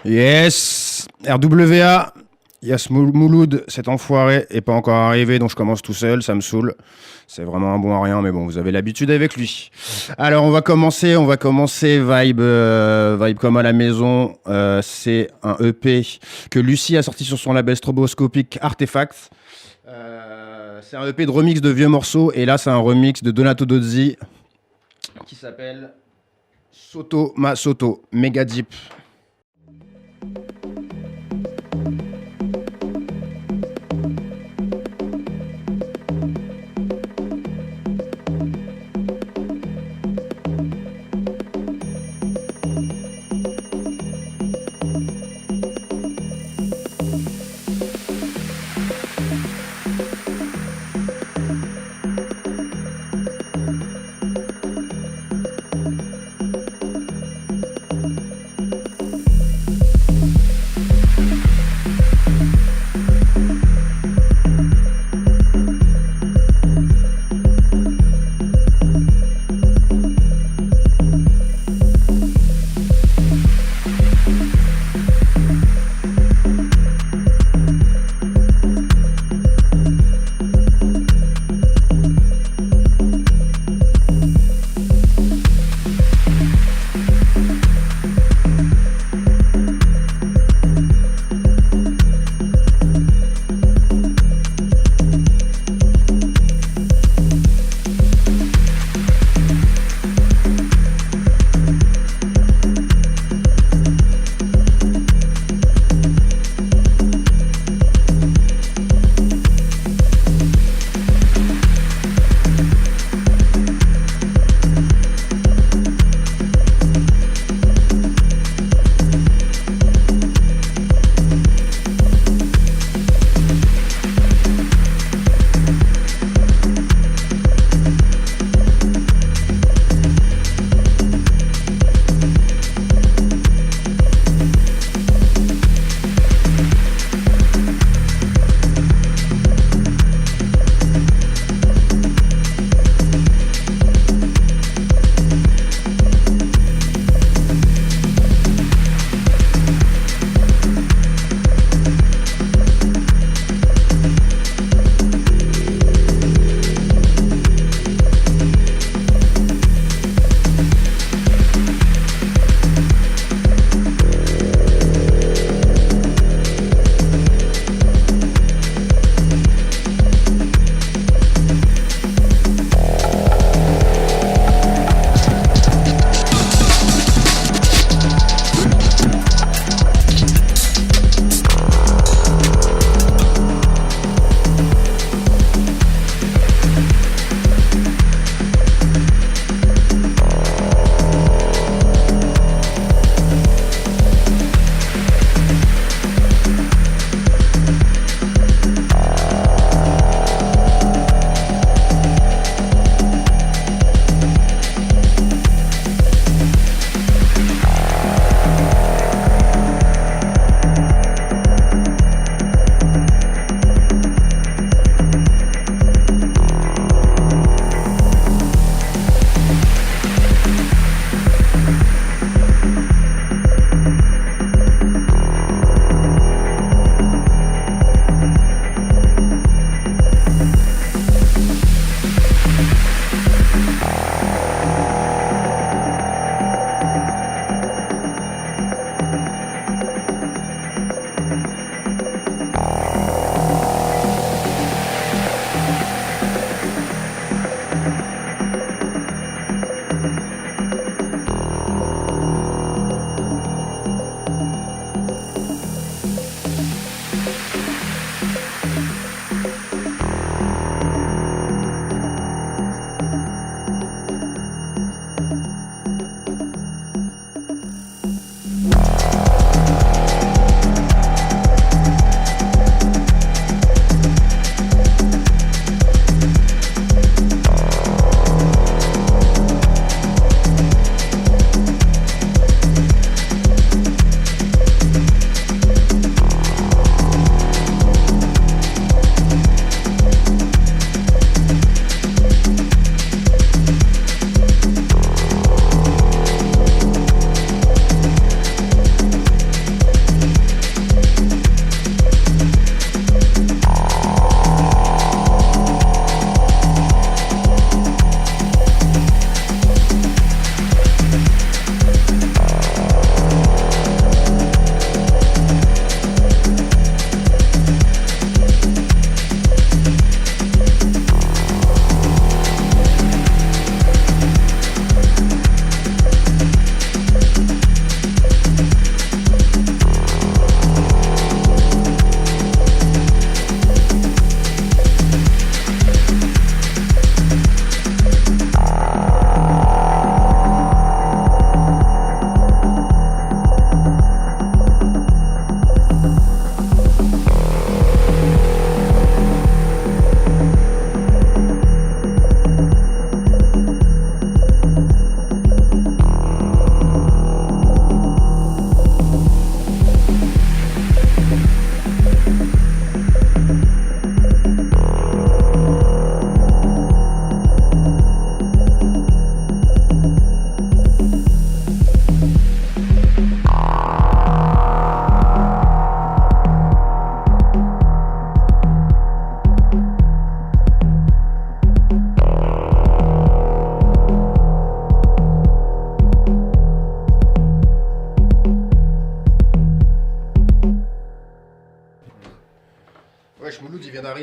Yes, RWA, Yas Mouloud, cet enfoiré est pas encore arrivé, donc je commence tout seul, ça me saoule. C'est vraiment un bon à rien, mais bon, vous avez l'habitude avec lui. Alors on va commencer vibe comme à la maison. C'est un EP que Lucie a sorti sur son label stroboscopique Artefacts. C'est un EP de remix de vieux morceaux, et là c'est un remix de Donato Dozzi qui s'appelle Soto Ma Soto, méga deep.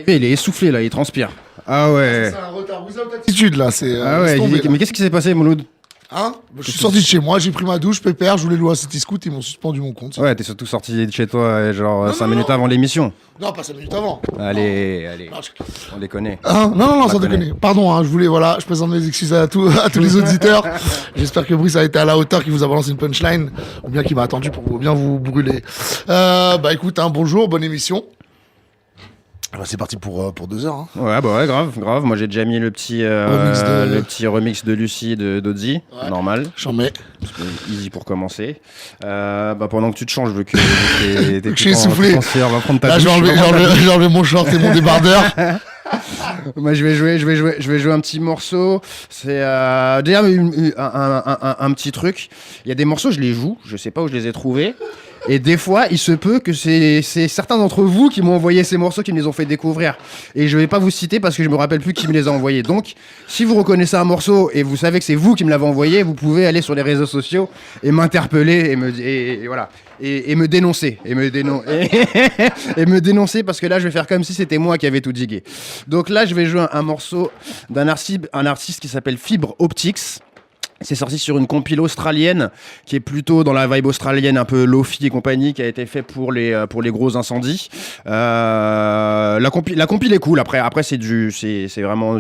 Il est essoufflé là, il transpire. Ah ouais. C'est un retard. Vous avez l'attitude là. Ah ouais. Mais qu'est-ce qui s'est passé, Mouloud? Hein? Je suis sorti de chez moi, j'ai pris ma douche, pépère, je voulais louer un City Scoot, ils m'ont suspendu mon compte. Ouais, t'es surtout sorti de chez toi genre 5 minutes avant l'émission. Non, pas 5 minutes avant. Allez. On les connaît. Non, sans déconner. Pardon, je présente mes excuses à tous les auditeurs. J'espère que Brice a été à la hauteur, qu'il vous a balancé une punchline, ou bien qu'il m'a attendu pour bien vous brûler. Écoute, bonjour, bonne émission. C'est parti pour 2 heures. Hein. Ouais, grave. Moi, j'ai déjà mis le petit remix de Lucie de Dodzi, normal. J'en mets. Easy pour commencer. Pendant que tu te changes, je veux que je suis essoufflé. On va prendre ta Là, douche. j'ai enlevé mon short et mon débardeur. Moi, je vais jouer un petit morceau. C'est déjà un petit truc. Il y a des morceaux, je les joue. Je sais pas où je les ai trouvés. Et des fois, il se peut que c'est certains d'entre vous qui m'ont envoyé ces morceaux, qui me les ont fait découvrir. Et je vais pas vous citer parce que je me rappelle plus qui me les a envoyés. Donc, si vous reconnaissez un morceau et vous savez que c'est vous qui me l'avez envoyé, vous pouvez aller sur les réseaux sociaux et m'interpeller et me dénoncer. Et me dénoncer parce que là, je vais faire comme si c'était moi qui avais tout digué. Donc là, je vais jouer un morceau d'un artiste qui s'appelle Fibre Optics. C'est sorti sur une compile australienne qui est plutôt dans la vibe australienne, un peu lofi et compagnie, qui a été fait pour les gros incendies. La compile est cool. Après c'est vraiment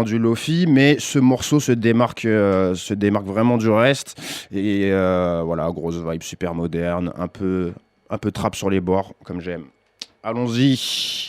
du lofi, mais ce morceau se démarque vraiment du reste. Et voilà, grosse vibe super moderne, un peu trap sur les bords, comme j'aime. Allons-y.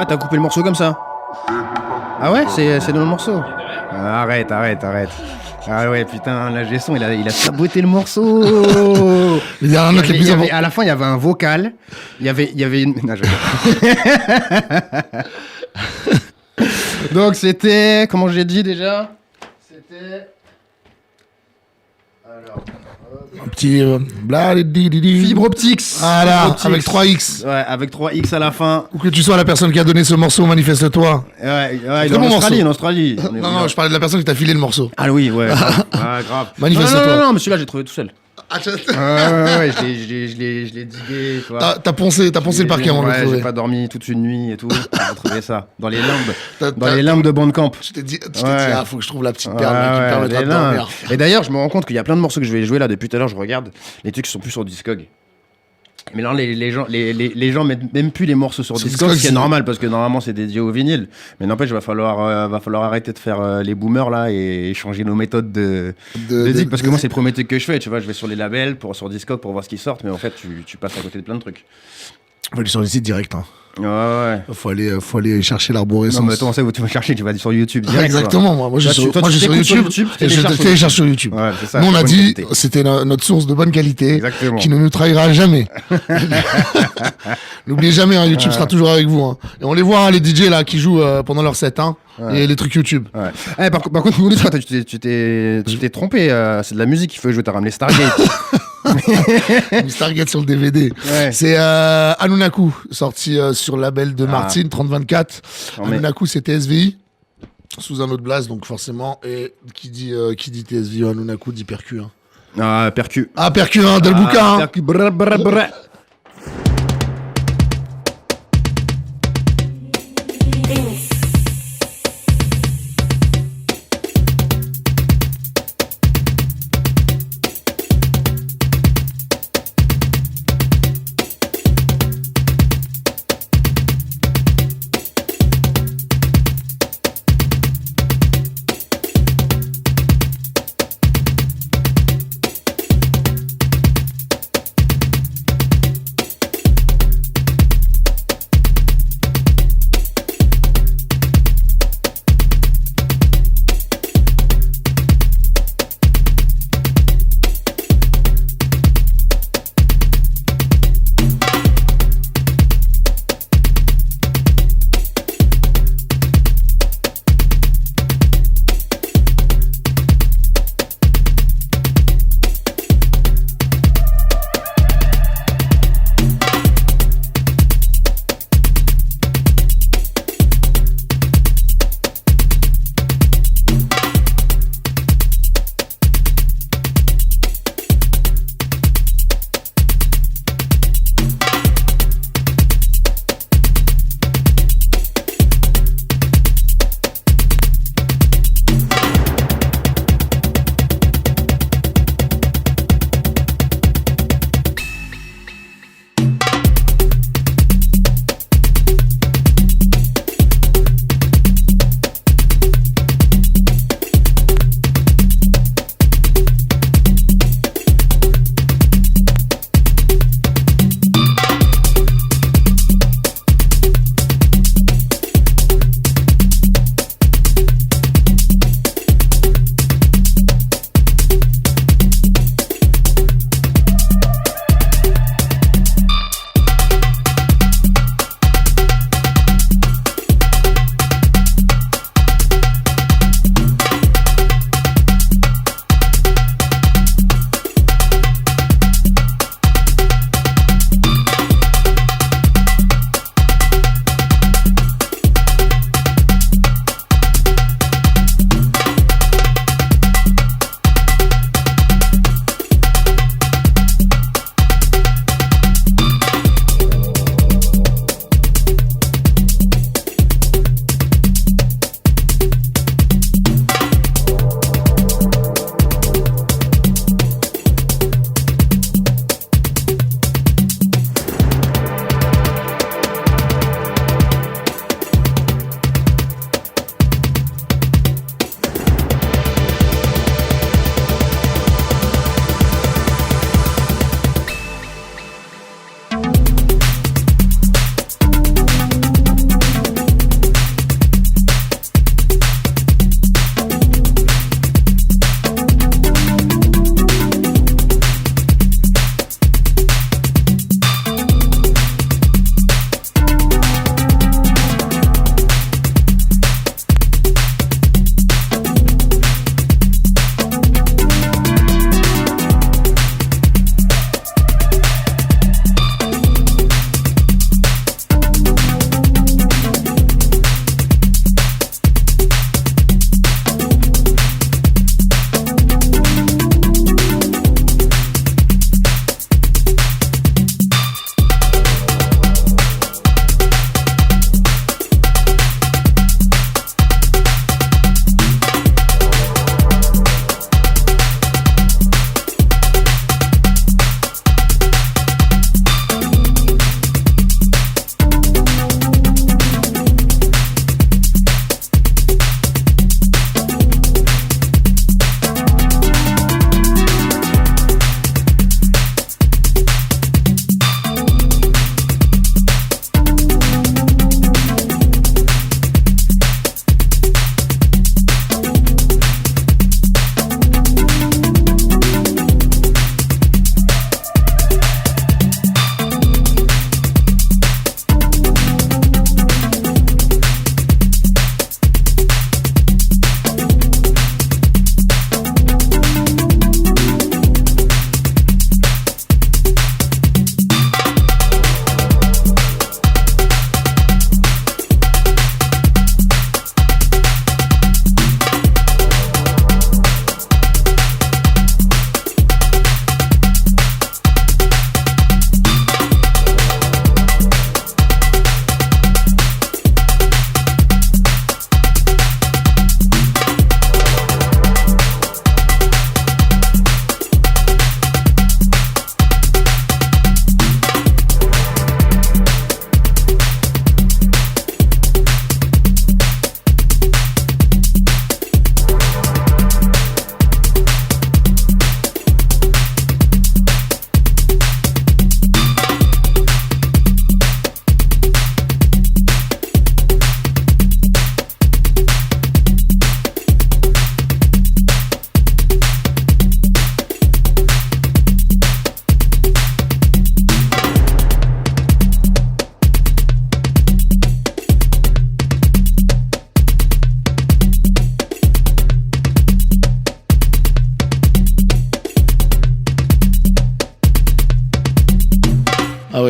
Ah, t'as coupé le morceau comme ça? Ah ouais, c'est dans le morceau. Ah, arrête. Ah ouais, putain, l'ingé son, il a saboté le morceau. À la fin, il y avait un vocal. Il y avait une... Non, Donc c'était... Comment j'ai dit déjà? C'était... Alors... Un petit Fibre optique. Voilà, avec 3X. Ouais, avec 3X à la fin. Ou que tu sois la personne qui a donné ce morceau, manifeste-toi. Ouais, il est en Australie. Non, je parlais de la personne qui t'a filé le morceau. Ah oui, ouais. Ah, grave. Manifeste-toi. Non, mais celui-là, j'ai trouvé tout seul. Ouais, je l'ai digué, tu vois. T'as poncé le parquet avant de le trouver. J'ai pas dormi toute une nuit et tout. J'ai trouvé ça. Dans les limbes de Bandcamp. Tu t'es dit, faut que je trouve la petite perle qui me permettra de dormir. Et d'ailleurs, je me rends compte qu'il y a plein de morceaux que je vais jouer là depuis tout à l'heure. Je regarde les trucs qui sont plus sur Discog. Mais là, les gens mettent même plus les morceaux sur Discog, ce qui est normal parce que normalement c'est dédié au vinyle. Mais n'empêche, va falloir arrêter de faire les boomers là et changer nos méthodes de disque parce que moi c'est le premier truc que je fais. Tu vois, je vais sur les labels, sur Discog pour voir ce qui sort, mais en fait tu passes à côté de plein de trucs. Faut aller sur les sites direct. Hein. Ouais. Faut aller chercher l'arborescence. Non, mais attends, tu vas chercher, tu vas sur YouTube direct. Exactement, moi je suis sur YouTube et je télécharge sur YouTube. Ouais, c'est ça, nous on a dit c'était notre source de bonne qualité. Exactement. Qui ne nous trahira jamais. N'oubliez jamais, hein, YouTube sera toujours avec vous. Hein. Et on les voit, hein, les DJ là qui jouent pendant leur set, hein, et les trucs YouTube. Ouais. Par contre, Mouloud, tu t'es trompé. C'est de la musique qu'il faut jouer. T'as ramené Stargate. Stargate sur le DVD. Ouais. C'est Anunaku, sorti sur le label de Martine, 3024. Anunaku, c'était SVI, sous un autre blast, donc forcément. Et qui dit TSV Anunaku dit Percu. Hein. Ah, Percu. Ah, Percu, hein, dans le bouquin. Percu, brr.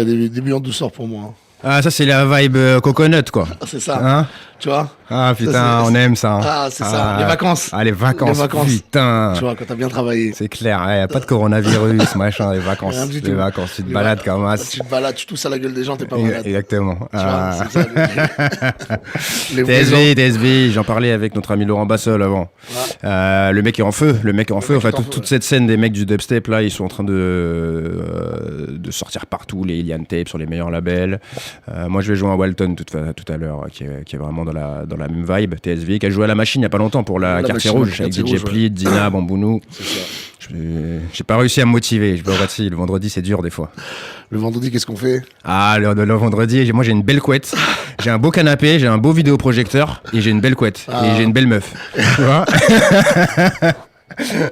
ouais, début en douceur pour moi. Ah, ça, c'est la vibe coconut, quoi. C'est ça. Hein? Tu vois? Ah, putain, on aime ça. Ah, c'est ça. Les vacances. Ah, les vacances. Putain. Tu vois, quand t'as bien travaillé. C'est clair. Il n'y a pas de coronavirus, machin, les vacances. Rien du tout. Les vacances. Tu te balades comme as. Tu te balades, tu tousses à la gueule des gens, t'es pas malade. Exactement. Tu vois, c'est ça. Les TSV, j'en parlais avec notre ami Laurent Bassol avant. Ouais. Le mec est en feu. Enfin, toute cette scène des mecs du dubstep, là, ils sont en train de sortir partout, les Ilian Tape sur les meilleurs labels. Moi, je vais jouer à Walton tout à l'heure, qui est vraiment dans la même vibe. TSV, qui a joué à la machine il n'y a pas longtemps pour la Quartier Rouge, avec DJ Plit, Dina, Bambounou. C'est ça. J'ai pas réussi à me motiver. Je le vendredi, c'est dur des fois. Le vendredi, qu'est-ce qu'on fait? Ah, le vendredi, moi j'ai une belle couette, j'ai un beau canapé, j'ai un beau vidéoprojecteur et j'ai une belle couette et j'ai une belle meuf. Tu vois?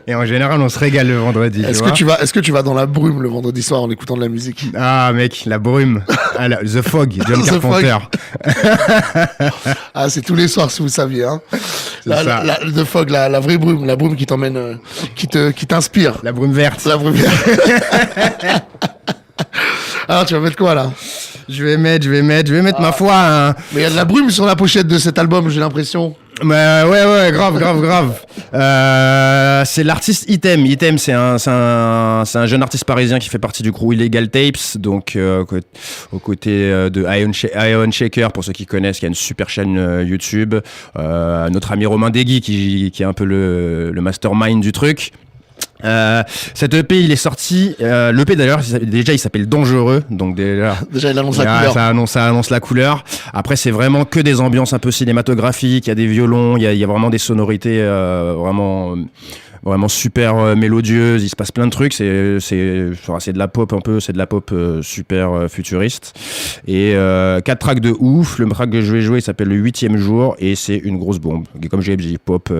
Et en général, on se régale le vendredi. Est-ce que tu vas dans la brume le vendredi soir en écoutant de la musique? Ah, mec, la brume. The Fog, John Carpenter. Ah, c'est tous les soirs, si vous saviez. Hein. The Fog, la vraie brume, la brume qui t'emmène, qui t'inspire. La brume verte. La brume verte. Alors, tu vas mettre quoi, là? Je vais mettre ma foi. Hein. Mais il y a de la brume sur la pochette de cet album, j'ai l'impression. Ouais, grave. C'est l'artiste Item. Item, c'est un jeune artiste parisien qui fait partie du crew Illegal Tapes, donc aux côtés de Ion Shaker, pour ceux qui connaissent, qui a une super chaîne YouTube. Notre ami Romain Degui, qui est un peu le mastermind du truc. Cet EP il est sorti, l'EP d'ailleurs déjà il s'appelle Dangereux, donc déjà il annonce la couleur. Ça annonce la couleur. Après c'est vraiment que des ambiances un peu cinématographiques, il y a des violons, il y a vraiment des sonorités vraiment super mélodieuses, il se passe plein de trucs, c'est de la pop un peu, c'est de la pop super futuriste. Et 4 tracks de ouf. Le track que je vais jouer il s'appelle Le 8e jour et c'est une grosse bombe, comme j'ai dit, pop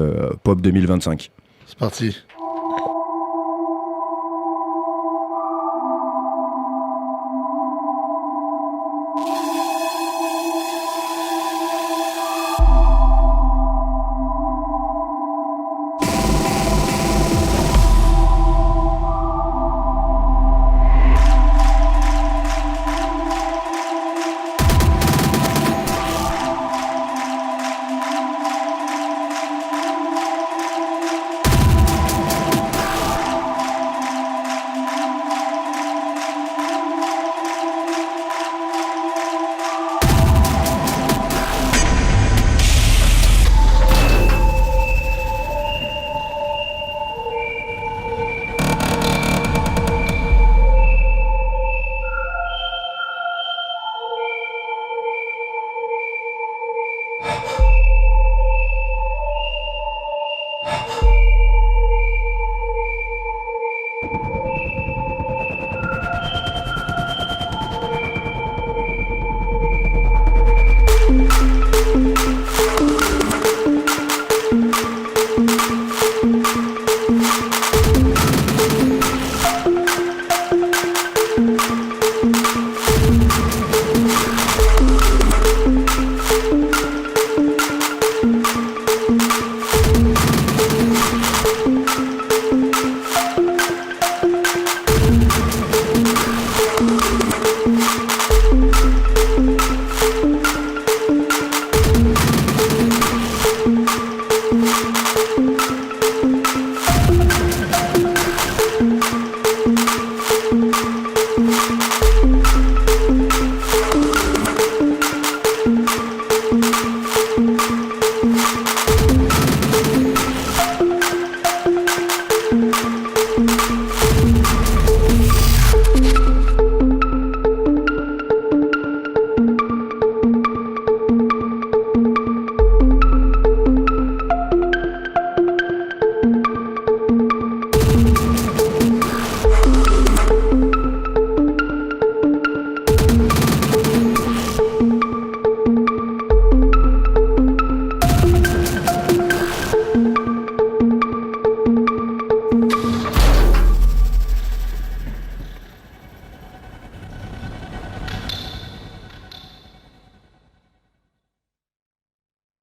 2025. C'est parti.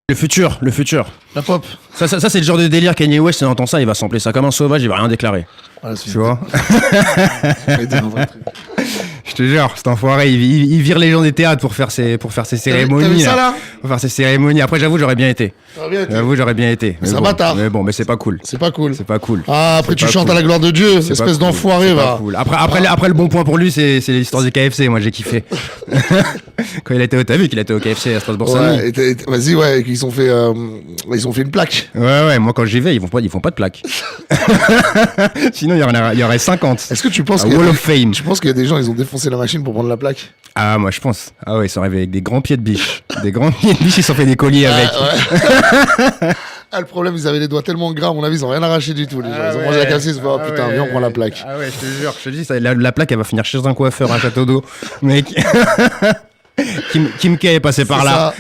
Le futur. La pop. Ça c'est le genre de délire Kanye West, il entend ça, il va sampler ça comme un sauvage, il va rien déclarer. Voilà, tu vois. Je vais dire un vrai truc. Je Je te jure, cet enfoiré, il vire les gens des théâtres pour faire ses cérémonies. T'as vu ça, là Pour faire ses cérémonies. Après, j'avoue, j'aurais bien été. J'aurais bien été. C'est un bâtard. Mais bon, mais c'est pas cool. C'est pas cool. C'est pas cool. Ah, après, tu chantes cool. à la gloire de Dieu, espèce d'enfoiré, va. Cool. Après, le bon point pour lui, c'est l'histoire du KFC. Moi, j'ai kiffé. Quand il a été t'as vu qu'il a été au KFC à Strasbourg. Ouais, vas-y, ouais, ils ont fait une plaque. Ouais, moi, quand j'y vais, ils font pas de plaque. Sinon, il y aurait 50. Est-ce que tu penses Wall of Fame. Tu penses qu'il y a des gens, ils ont défoncé la machine pour prendre la plaque? Ah, moi, je pense. Ah ouais, ils sont arrivés avec des grands pieds de biche. Des grands pieds de biche, ils se sont fait des colliers avec. Ouais. Ah, le problème, ils avaient les doigts tellement gras, à mon avis, ils ont rien arraché du tout. Les gens. Ils ont mangé la KFC, ils se sont dit, oh putain, viens, on prend la plaque. Ah ouais, je te jure, je te dis, la plaque, elle va finir chez un coiffeur à Château d'Eau. Mec. Kim K est passé par là.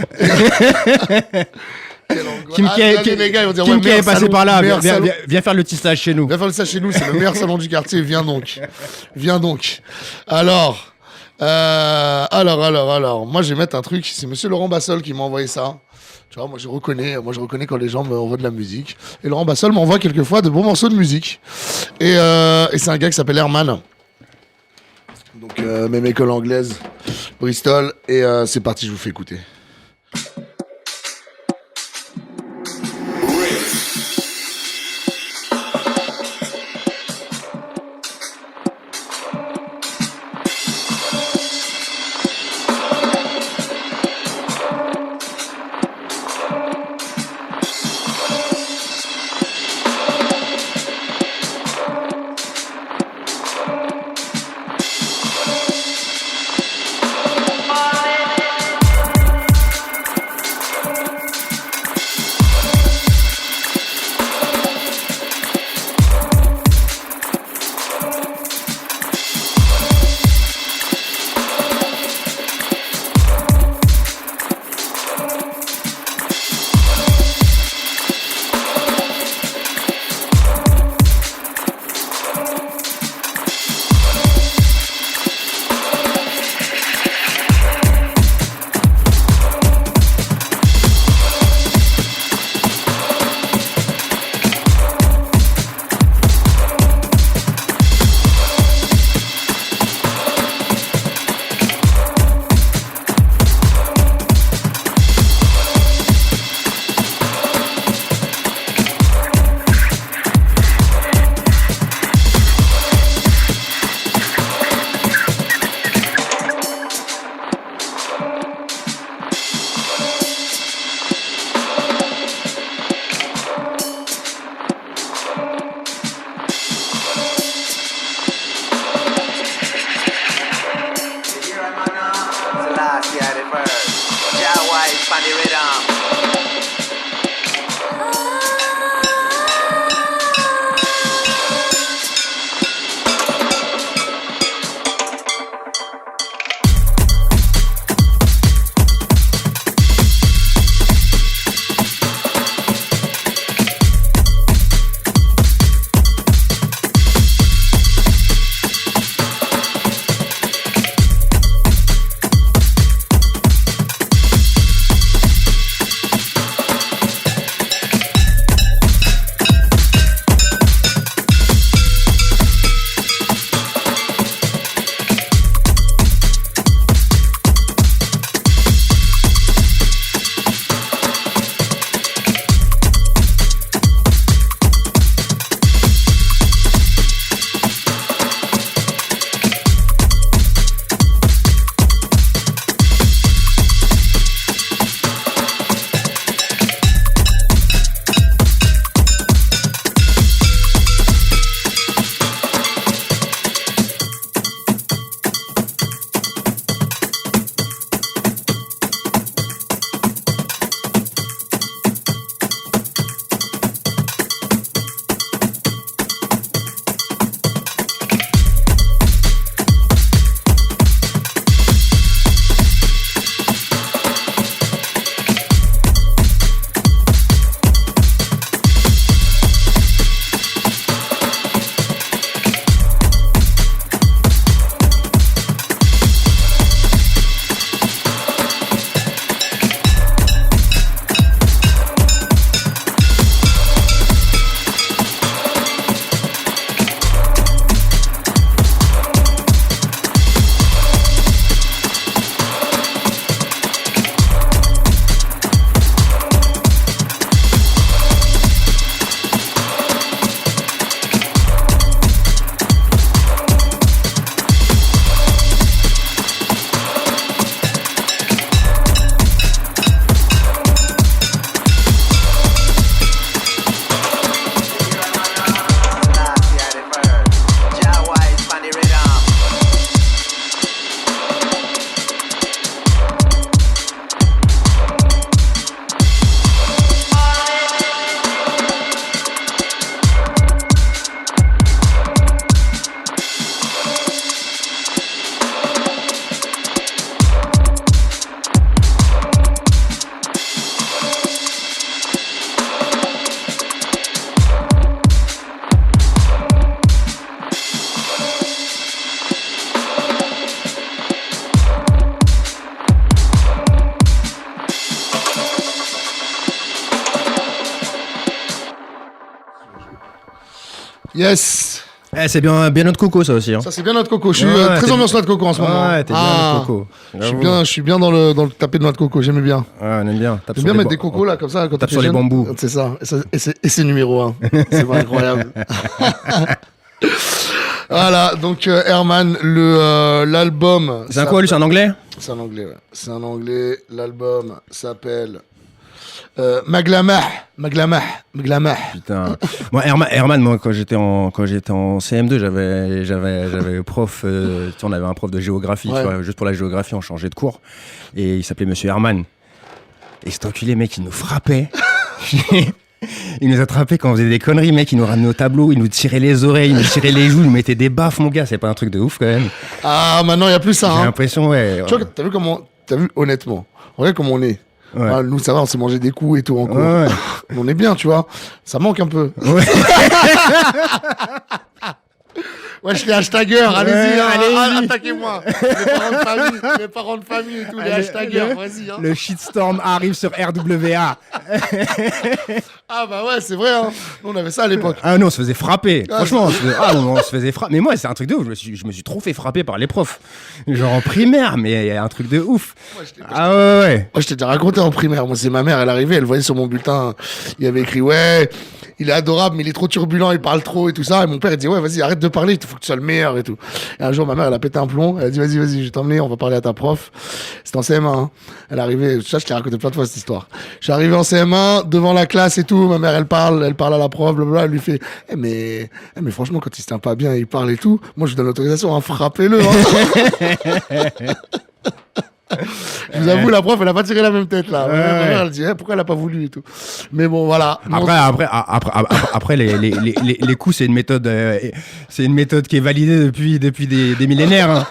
Kim K est passé par là. Viens faire le tissage chez nous. Viens faire le tissage chez nous, c'est le meilleur salon du quartier. Viens donc. Alors. Moi, je vais mettre un truc. C'est Monsieur Laurent Bassol qui m'a envoyé ça. Tu vois, moi, je reconnais quand les gens me envoient de la musique. Et Laurent Bassol m'envoie quelquefois de bons morceaux de musique. Et c'est un gars qui s'appelle Herman. Donc, même école anglaise, Bristol. Et c'est parti, je vous fais écouter. Yes. C'est bien notre coco, ça aussi. Hein. Ça, c'est bien notre coco. Je suis très t'es- ambiance noix de coco en ce moment. Ouais, t'es bien notre coco. Je suis bien dans le tapé de noix de coco. J'aime bien. Ouais, on aime bien. Tape J'aime sur bien les mettre ba- des cocos là, comme ça. Quand tape t'es sur les jeune. bambous. C'est ça. Et c'est numéro 1. C'est pas incroyable. Voilà, donc Herman, l'album. C'est un quoi, lui? C'est un anglais? C'est un anglais, ouais. C'est un anglais. L'album s'appelle Maglamah. Putain. Moi, Herman, moi, quand j'étais en CM2, j'avais prof, tu sais, on avait un prof de géographie, Ouais. tu vois, juste pour la géographie, on changeait de cours. Et il s'appelait Monsieur Herman. Et cet enculé, mec, il nous frappait. Il nous attrapait quand on faisait des conneries, mec. Il nous ramenait au tableau, il nous tirait les oreilles, il nous tirait les joues, il nous mettait des baffes, mon gars. C'est pas un truc de ouf, quand même. Ah, maintenant, il n'y a plus ça. J'ai Hein. l'impression, ouais. Tu vois, t'as vu honnêtement, regarde comment on est. Ouais. Ah, nous, ça va, on s'est mangé des coups et tout en cours. Ouais. On est bien, tu vois. Ça manque un peu. Ouais. Wesh, les hashtagers, allez-y, Ouais, hein, allez-y. attaquez-moi. Les parents de famille et tout, les hashtagers, vas-y. Hein. Le shitstorm arrive sur RWA. Ah bah ouais, c'est vrai, hein. Nous, on avait ça à l'époque. Ah non, on se faisait frapper. Ah, Franchement, on se faisait frapper. Mais moi, c'est un truc de ouf. Je me suis trop fait frapper par les profs. Genre en primaire, mais il y a un truc de ouf. Ah ouais. Moi, je t'ai déjà raconté en primaire. Moi, c'est ma mère, elle arrivait, elle voyait sur mon bulletin, il y avait écrit, ouais, il est adorable, mais il est trop turbulent, il parle trop et tout ça. Et mon père, il dit, ouais, vas-y, arrête de parler, il faut que tu sois le meilleur et tout. Et un jour, ma mère, elle a pété un plomb. Elle a dit, vas-y, je vais t'emmener, on va parler à ta prof. C'était en CM1. Hein. Elle est arrivée, ça, je t'ai raconté plein de fois cette histoire. Je suis arrivé en CM1, devant la classe et tout. Ma mère, elle parle à la prof, blablabla. Elle lui fait, mais franchement, quand il se tient pas bien, il parle et tout. Moi, je lui donne l'autorisation, hein, frappez-le. Hein. Je vous avoue, la prof, elle a pas tiré la même tête là. Ma mère, elle dit, pourquoi elle a pas voulu et tout. Mais bon, voilà. Après les coups, c'est une méthode qui est validée depuis des millénaires. Hein.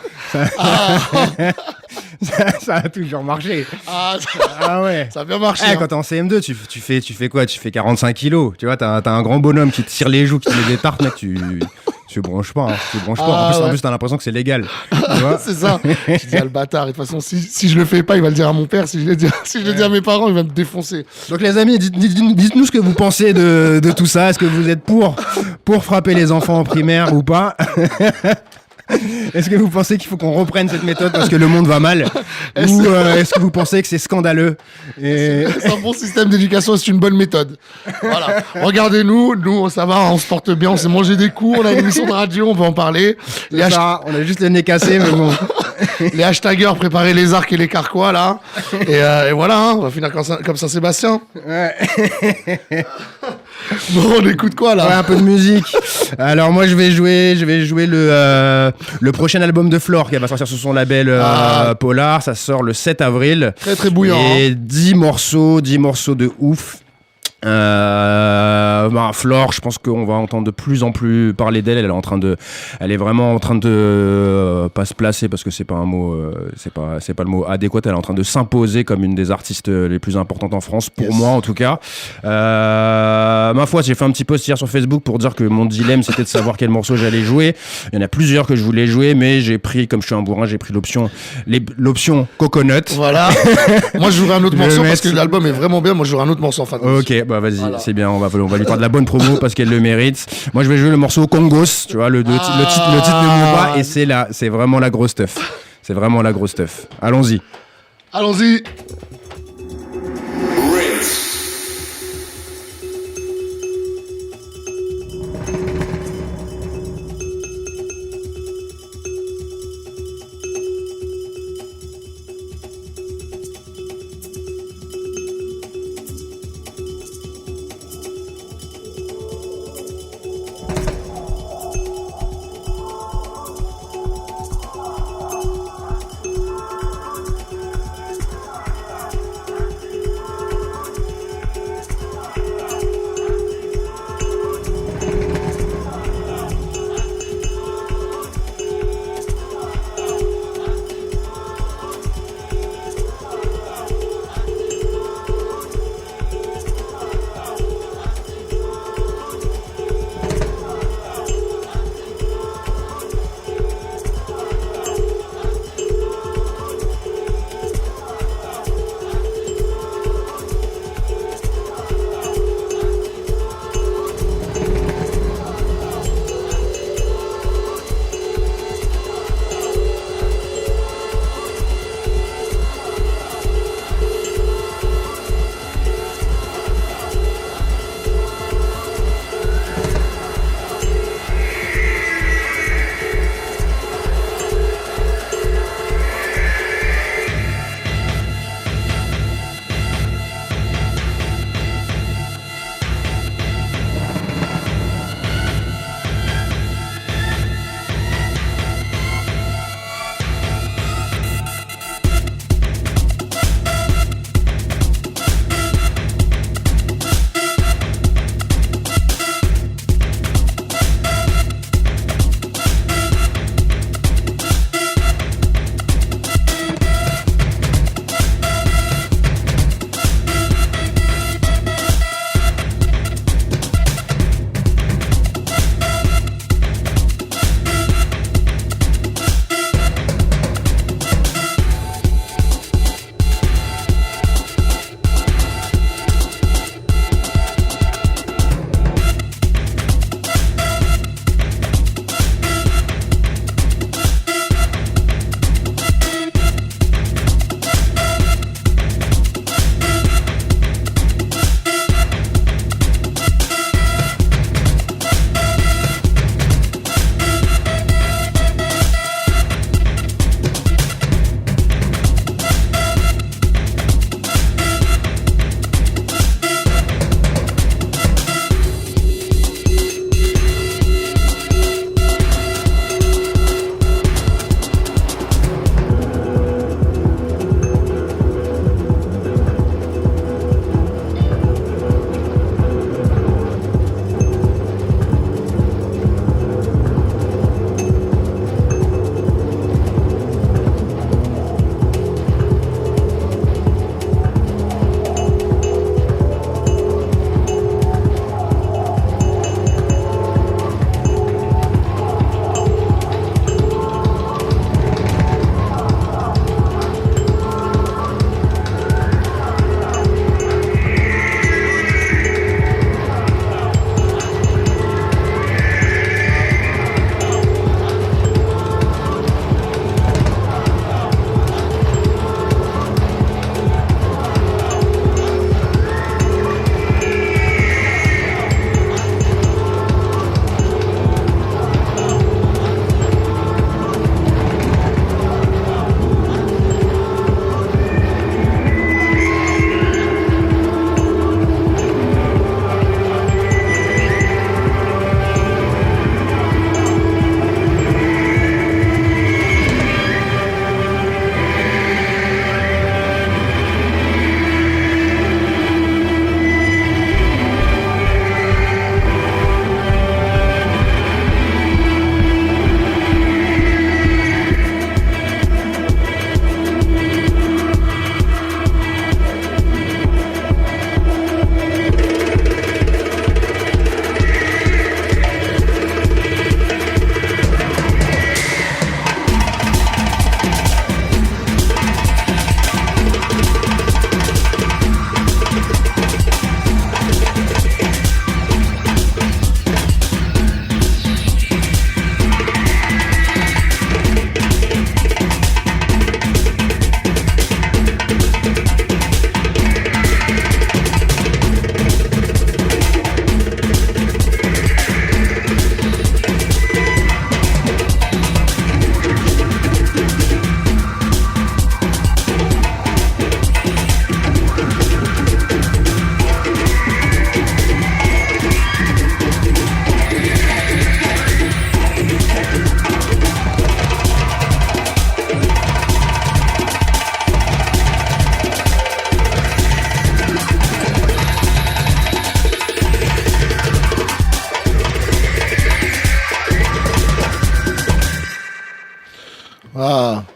Ça a toujours marché. Ah ouais. Ça a bien marché. Quand t'es en CM2, tu fais quoi? Tu fais 45 kilos. Tu vois, t'as un grand bonhomme qui te tire les joues, qui te met des tartes, mec, tu branches pas. Hein. Tu branches pas. En plus, t'as l'impression que c'est légal. Tu vois. C'est ça. Je dis, ah, le bâtard. Et de toute façon, si je le fais pas, il va le dire à mon père. Si je le dis à mes parents, il va me défoncer. Donc les amis, dites-nous ce que vous pensez de tout ça. Est-ce que vous êtes pour frapper les enfants en primaire ou pas? Est-ce que vous pensez qu'il faut qu'on reprenne cette méthode parce que le monde va mal? Ou est-ce que vous pensez que c'est scandaleux? C'est un bon système d'éducation, c'est une bonne méthode. Voilà. Regardez-nous, nous, ça va, on se porte bien, on s'est mangé des coups, on a une émission de radio, on peut en parler. On a juste le nez cassé, mais bon. Les hashtagers, préparez les arcs et les carquois, là. Et voilà, hein, on va finir comme Saint-Sébastien. Ouais. Bon, on écoute quoi, là? Ouais, un peu de musique. Alors moi, je vais jouer le prochain album de Flore qui va sortir sur son label Polar. Ça sort le 7 avril. Très, très bouillant. Et hein. 10 morceaux de ouf. Flore, je pense qu'on va entendre de plus en plus parler d'elle. Elle est vraiment en train de pas se placer parce que c'est pas un mot, c'est pas le mot adéquat. Elle est en train de s'imposer comme une des artistes les plus importantes en France pour moi en tout cas. Ma foi, j'ai fait un petit post hier sur Facebook pour dire que mon dilemme c'était de savoir quel morceau j'allais jouer. Il y en a plusieurs que je voulais jouer, mais j'ai pris, comme je suis un bourrin, j'ai pris l'option Coconut. Voilà. Moi, je jouerai un autre morceau parce que l'album est vraiment bien. Moi, je jouerai un autre morceau en fin de Ok, bah vas-y, voilà. C'est bien, on va lui faire de la bonne promo parce qu'elle le mérite. Moi, je vais jouer le morceau Congos, tu vois, le titre ne mot pas, et c'est vraiment la grosse stuff. C'est vraiment la grosse stuff. Allons-y. Allons-y.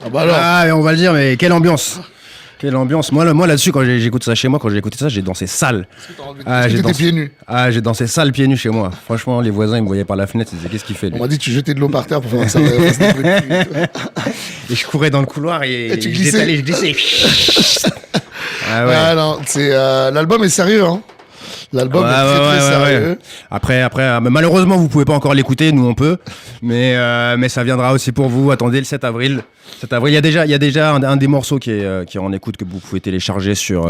Ah bah alors. Ah, mais on va le dire, mais quelle ambiance! Quelle ambiance! Moi là-dessus, quand j'écoute ça chez moi, quand j'ai écouté ça, j'ai dansé sale. J'ai dansé pieds nus. Ah, j'ai dansé sale pieds nus chez moi. Franchement, les voisins, ils me voyaient par la fenêtre, ils disaient qu'est-ce qu'il fait, lui? On m'a dit tu jetais de l'eau par terre pour faire ça. fasse des bruits. Et je courais dans le couloir et tu je glissais. détalais, je glissais. Ah ouais. Ah non, c'est l'album est sérieux, hein. L'album est très sérieux. Ouais. Après, malheureusement, vous pouvez pas encore l'écouter, nous on peut, mais ça viendra aussi pour vous. Attendez le 7 avril. 7 avril, il y a déjà un des morceaux qui est en écoute que vous pouvez télécharger sur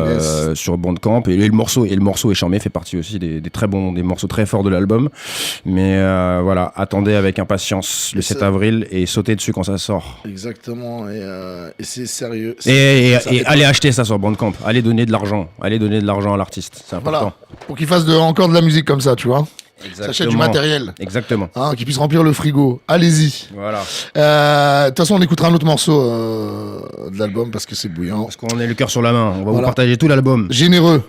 Bandcamp et le morceau est charmé, fait partie aussi des morceaux très forts de l'album. Mais voilà, attendez avec impatience le 7 avril et sautez dessus quand ça sort. Exactement, et c'est sérieux. Et allez acheter ça sur Bandcamp. Allez donner de l'argent à l'artiste. C'est important. Voilà, pour qu'il fasse encore de la musique comme ça, tu vois. S'achète du matériel. Exactement. Hein, qui puisse remplir le frigo. Allez-y. Voilà. De toute façon, on écoutera un autre morceau de l'album parce que c'est bouillant. Parce qu'on est le cœur sur la main. On va vous partager tout l'album. Généreux.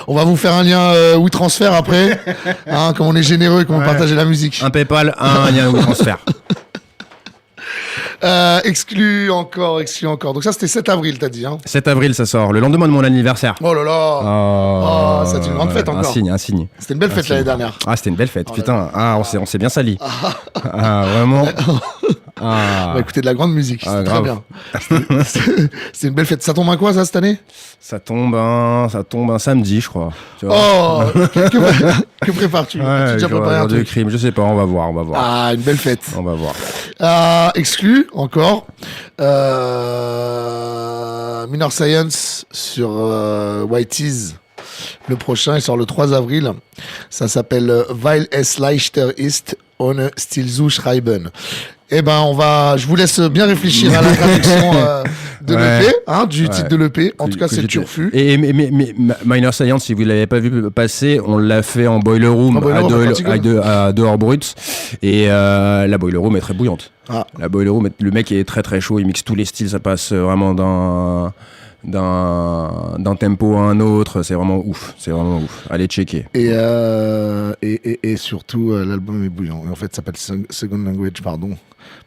On va vous faire un lien WeTransfer après. Hein, comme on est généreux et qu'on va partager la musique. Un PayPal, un lien WeTransfer. Exclu encore. Donc ça, c'était 7 avril, t'as dit. Hein. 7 avril, ça sort. Le lendemain de mon anniversaire. Oh là là. C'est une grande fête encore. Un signe. C'était une belle fête l'année dernière. Ah, c'était une belle fête. Putain. Ah, on s'est bien sali. Vraiment. On va écouter de la grande musique. C'est très bien. C'est une belle fête. Ça tombe à quoi, ça, cette année? Ça tombe un samedi, je crois. Tu vois. Oh, que prépares-tu? Tu déjà préparé un truc? Crime, je sais pas, on va voir. Ah, une belle fête. On va voir. Exclu, encore. Minor Science sur Whitey's. Le prochain, il sort le 3 avril. Ça s'appelle Weil es leichter ist, ohne Stil zu schreiben. Eh ben, je vous laisse bien réfléchir à la traduction de l'EP, hein, du titre de l'EP. En tout cas, c'est le Turfu. Et Minor Science, si vous l'avez pas vu passer, on l'a fait en Boiler Room à dehors brut. Et la Boiler Room est très bouillante. La Boiler Room, le mec est très très chaud, il mixe tous les styles, ça passe vraiment d'un tempo à un autre, c'est vraiment ouf. Allez checker. Et surtout, l'album est bouillant. Et en fait, ça s'appelle Second Language, pardon.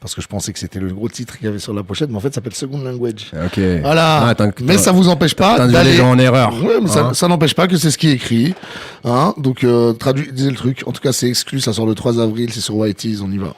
Parce que je pensais que c'était le gros titre qu'il y avait sur la pochette, mais en fait, ça s'appelle Second Language. Ok. Voilà. Mais ça vous empêche pas d'aller les gens en erreur. Ouais, mais ça n'empêche pas que c'est ce qui est écrit. Hein. Donc, traduisez le truc. En tout cas, c'est exclu. Ça sort le 3 avril. C'est sur Whitey's. On y va.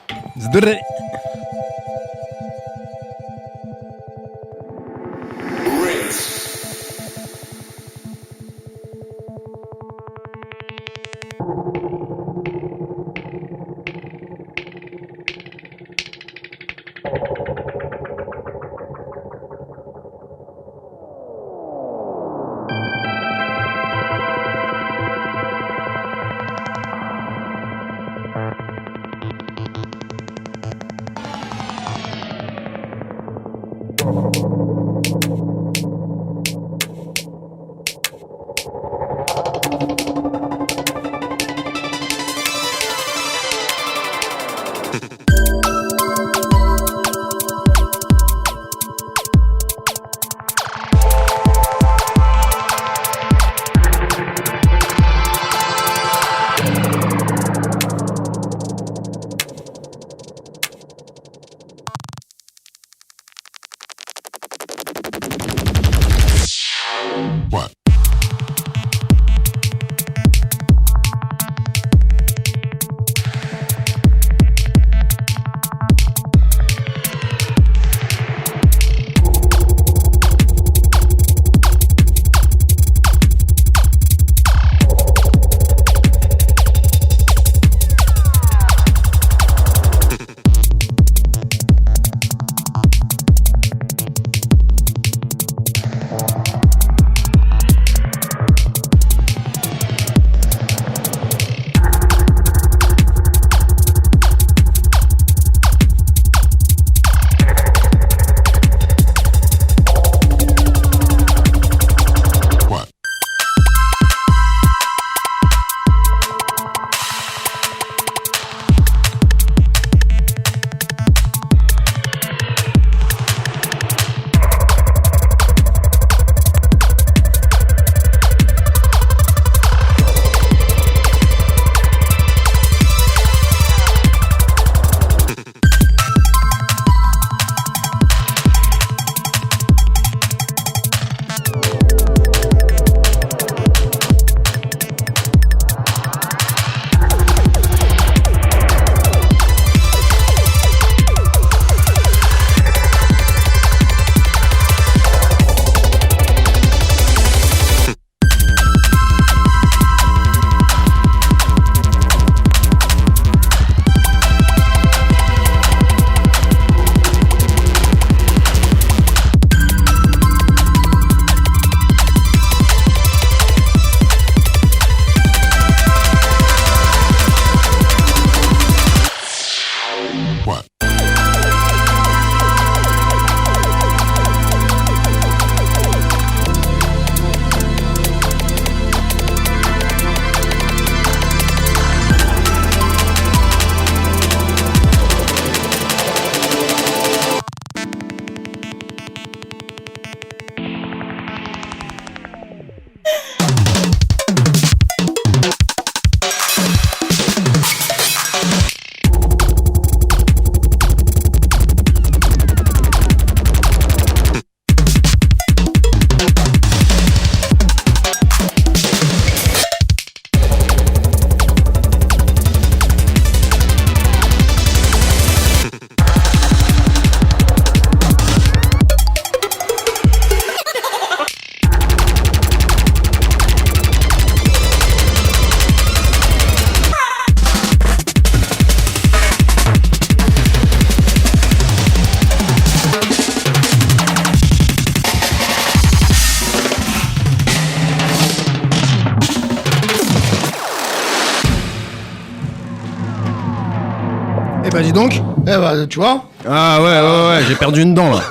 Bah dis donc. Eh bah, tu vois, Ah ouais, j'ai perdu une dent là.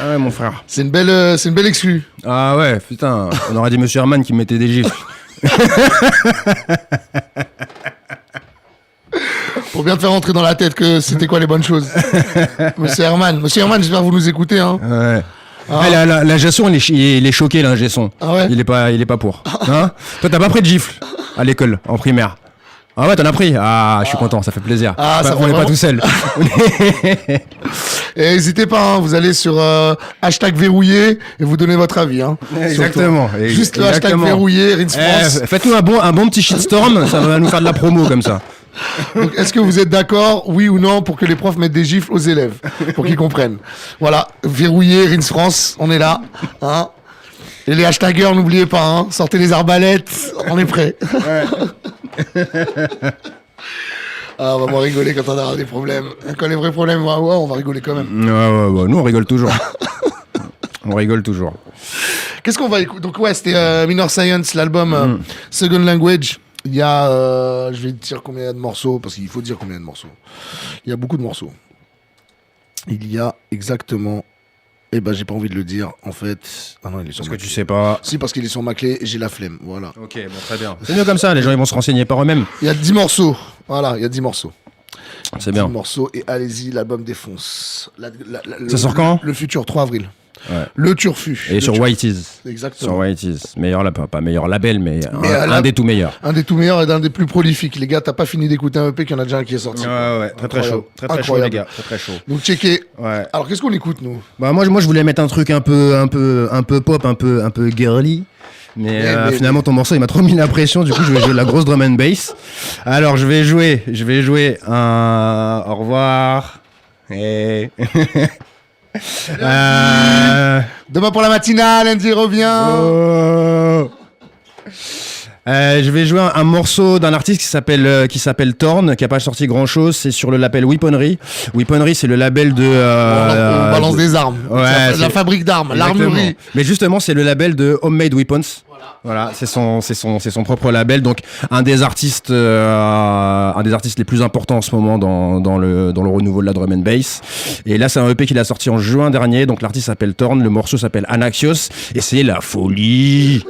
Ah ouais, mon frère. c'est une belle exclue. Ah ouais, putain, on aurait dit Monsieur Herman qui me mettait des gifles. Pour bien te faire rentrer dans la tête que c'était quoi les bonnes choses. Monsieur Herman, j'espère que vous nous écoutez, hein. Ouais. Ah, la Gesson, il est choqué là, Gesson. Ah ouais. Il est pas pour. Hein? Toi, t'as pas pris de gifle à l'école, en primaire. Ah ouais, t'en as pris. Ah, je suis content, ça fait plaisir. Ah, ça on fait n'est pas vraiment- tout seul. Et n'hésitez pas, hein, vous allez sur hashtag verrouillé et vous donnez votre avis. Hein, Exactement. surtout. Juste le hashtag Exactement. verrouillé, Rins France. Faites-nous un bon petit shitstorm, ça va nous faire de la promo comme ça. Donc, est-ce que vous êtes d'accord, oui ou non, pour que les profs mettent des gifles aux élèves, pour qu'ils comprennent. Voilà, verrouillé, Rins France, on est là. Hein. Et les hashtagers, n'oubliez pas, hein, sortez les arbalètes, on est prêts. Ah, on va moins rigoler quand on aura des problèmes. Quand les vrais problèmes vont avoir, on va rigoler quand même. Ouais, nous on rigole toujours. On rigole toujours. Qu'est-ce qu'on va écouter? Donc ouais, c'était Minor Science, l'album Second Language. Il y a, je vais te dire combien il y a de morceaux, parce qu'il faut dire combien il y a de morceaux. Il y a beaucoup de morceaux. Il y a exactement, eh ben j'ai pas envie de le dire, en fait. Ah non, il est sur Parce ma que tu clé. sais pas. Si, parce qu'il est sur ma clé, j'ai la flemme, voilà. Ok, bon, très bien. C'est mieux comme ça, les gens ils vont se renseigner par eux-mêmes. Il y a 10 morceaux, voilà, il y a 10 morceaux. C'est 10 bien. morceaux, et allez-y, l'album défonce. Ça sort quand? Le futur, 3 avril. Ouais. Le Turfu. Et Le sur Turfu. Whitey's. Exactement. Sur Whitey's. Meilleur label, pas meilleur label, mais Mais, un des tout meilleurs. Un des tout meilleurs et d'un des plus prolifiques. Les gars, t'as pas fini d'écouter un EP qu'il y en a déjà un qui est sorti. Ouais, très chaud. Très chaud, les Incroyable. gars. Très chaud. Donc, checker. Ouais. Alors, qu'est-ce qu'on écoute, nous? Bah moi je voulais mettre un truc un peu pop, un peu girly. Mais finalement ton morceau il m'a trop mis la pression, du coup je vais jouer de la grosse drum and bass. Alors je vais jouer un au revoir. Et Demain pour la matinale, Andy revient. Oh. Je vais jouer un morceau d'un artiste qui s'appelle Thorn, qui a pas sorti grand chose. C'est sur le label Weaponry. Weaponry, c'est le label de. On balance des armes. Ouais, la c'est- fabrique d'armes, Exactement. l'armurerie. Mais justement, c'est le label de Homemade Weapons. Voilà, c'est son propre label. Donc, un des artistes les plus importants en ce moment dans le renouveau de la drum and bass. Et là, c'est un EP qu'il a sorti en juin dernier. Donc, l'artiste s'appelle Thorn, le morceau s'appelle Anaxios, et c'est la folie.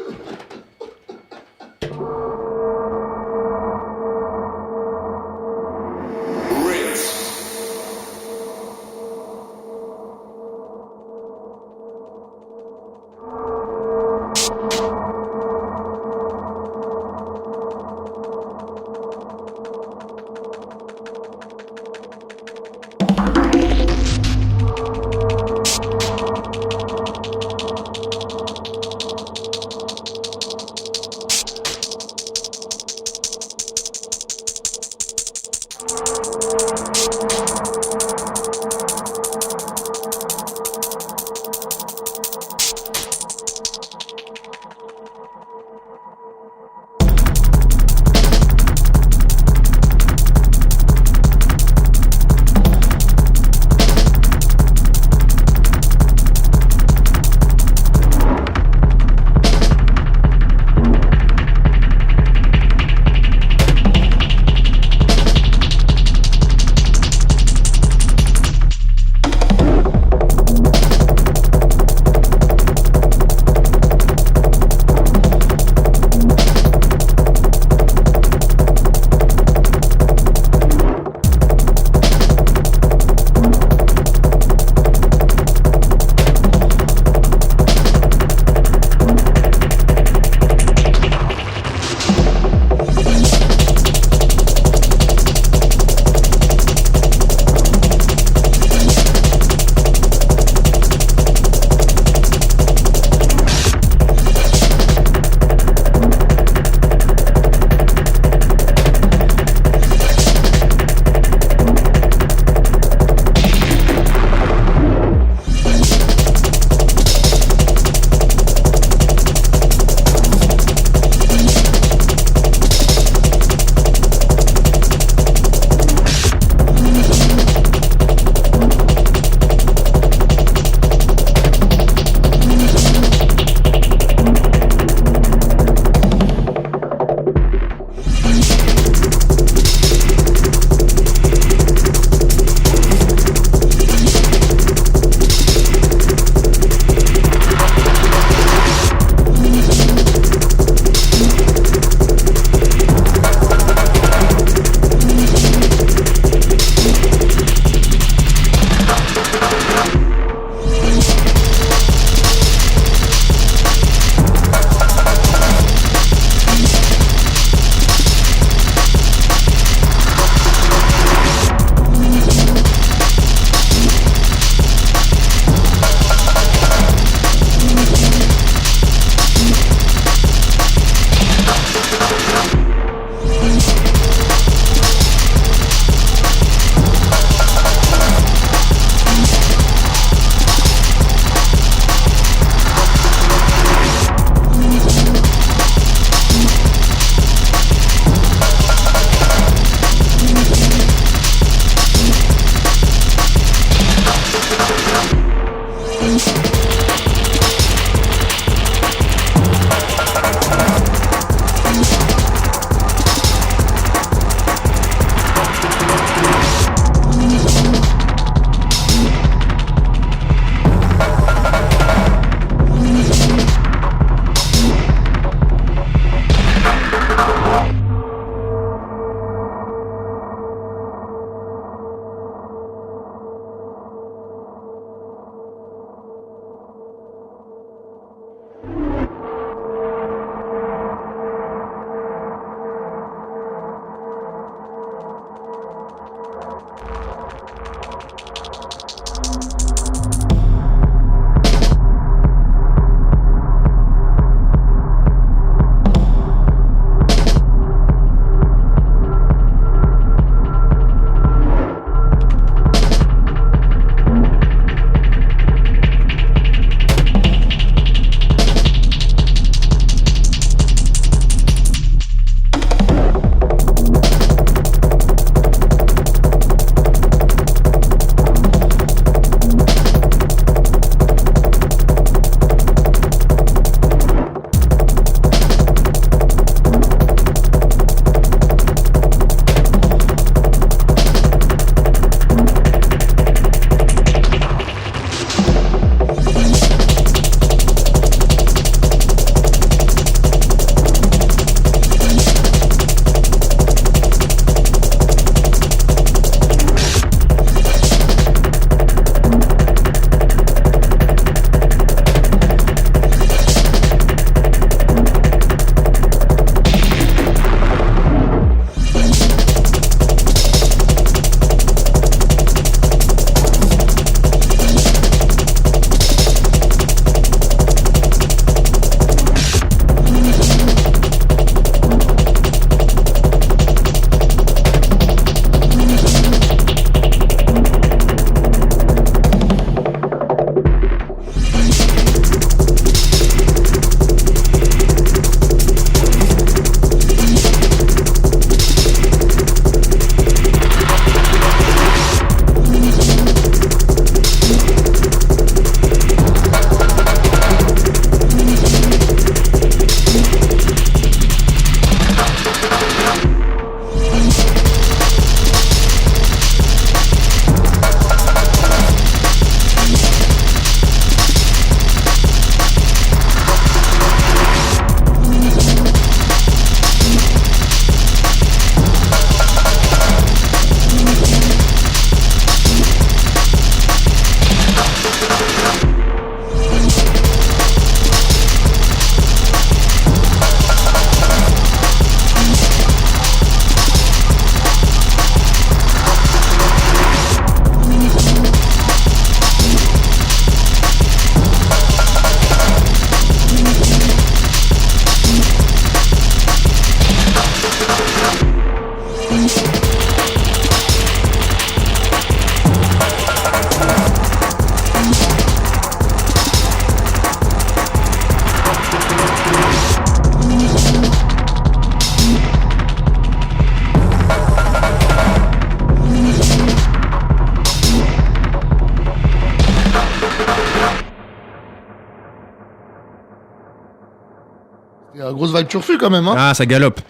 Grosse vibe turfu quand même, hein. Ah, ça galope.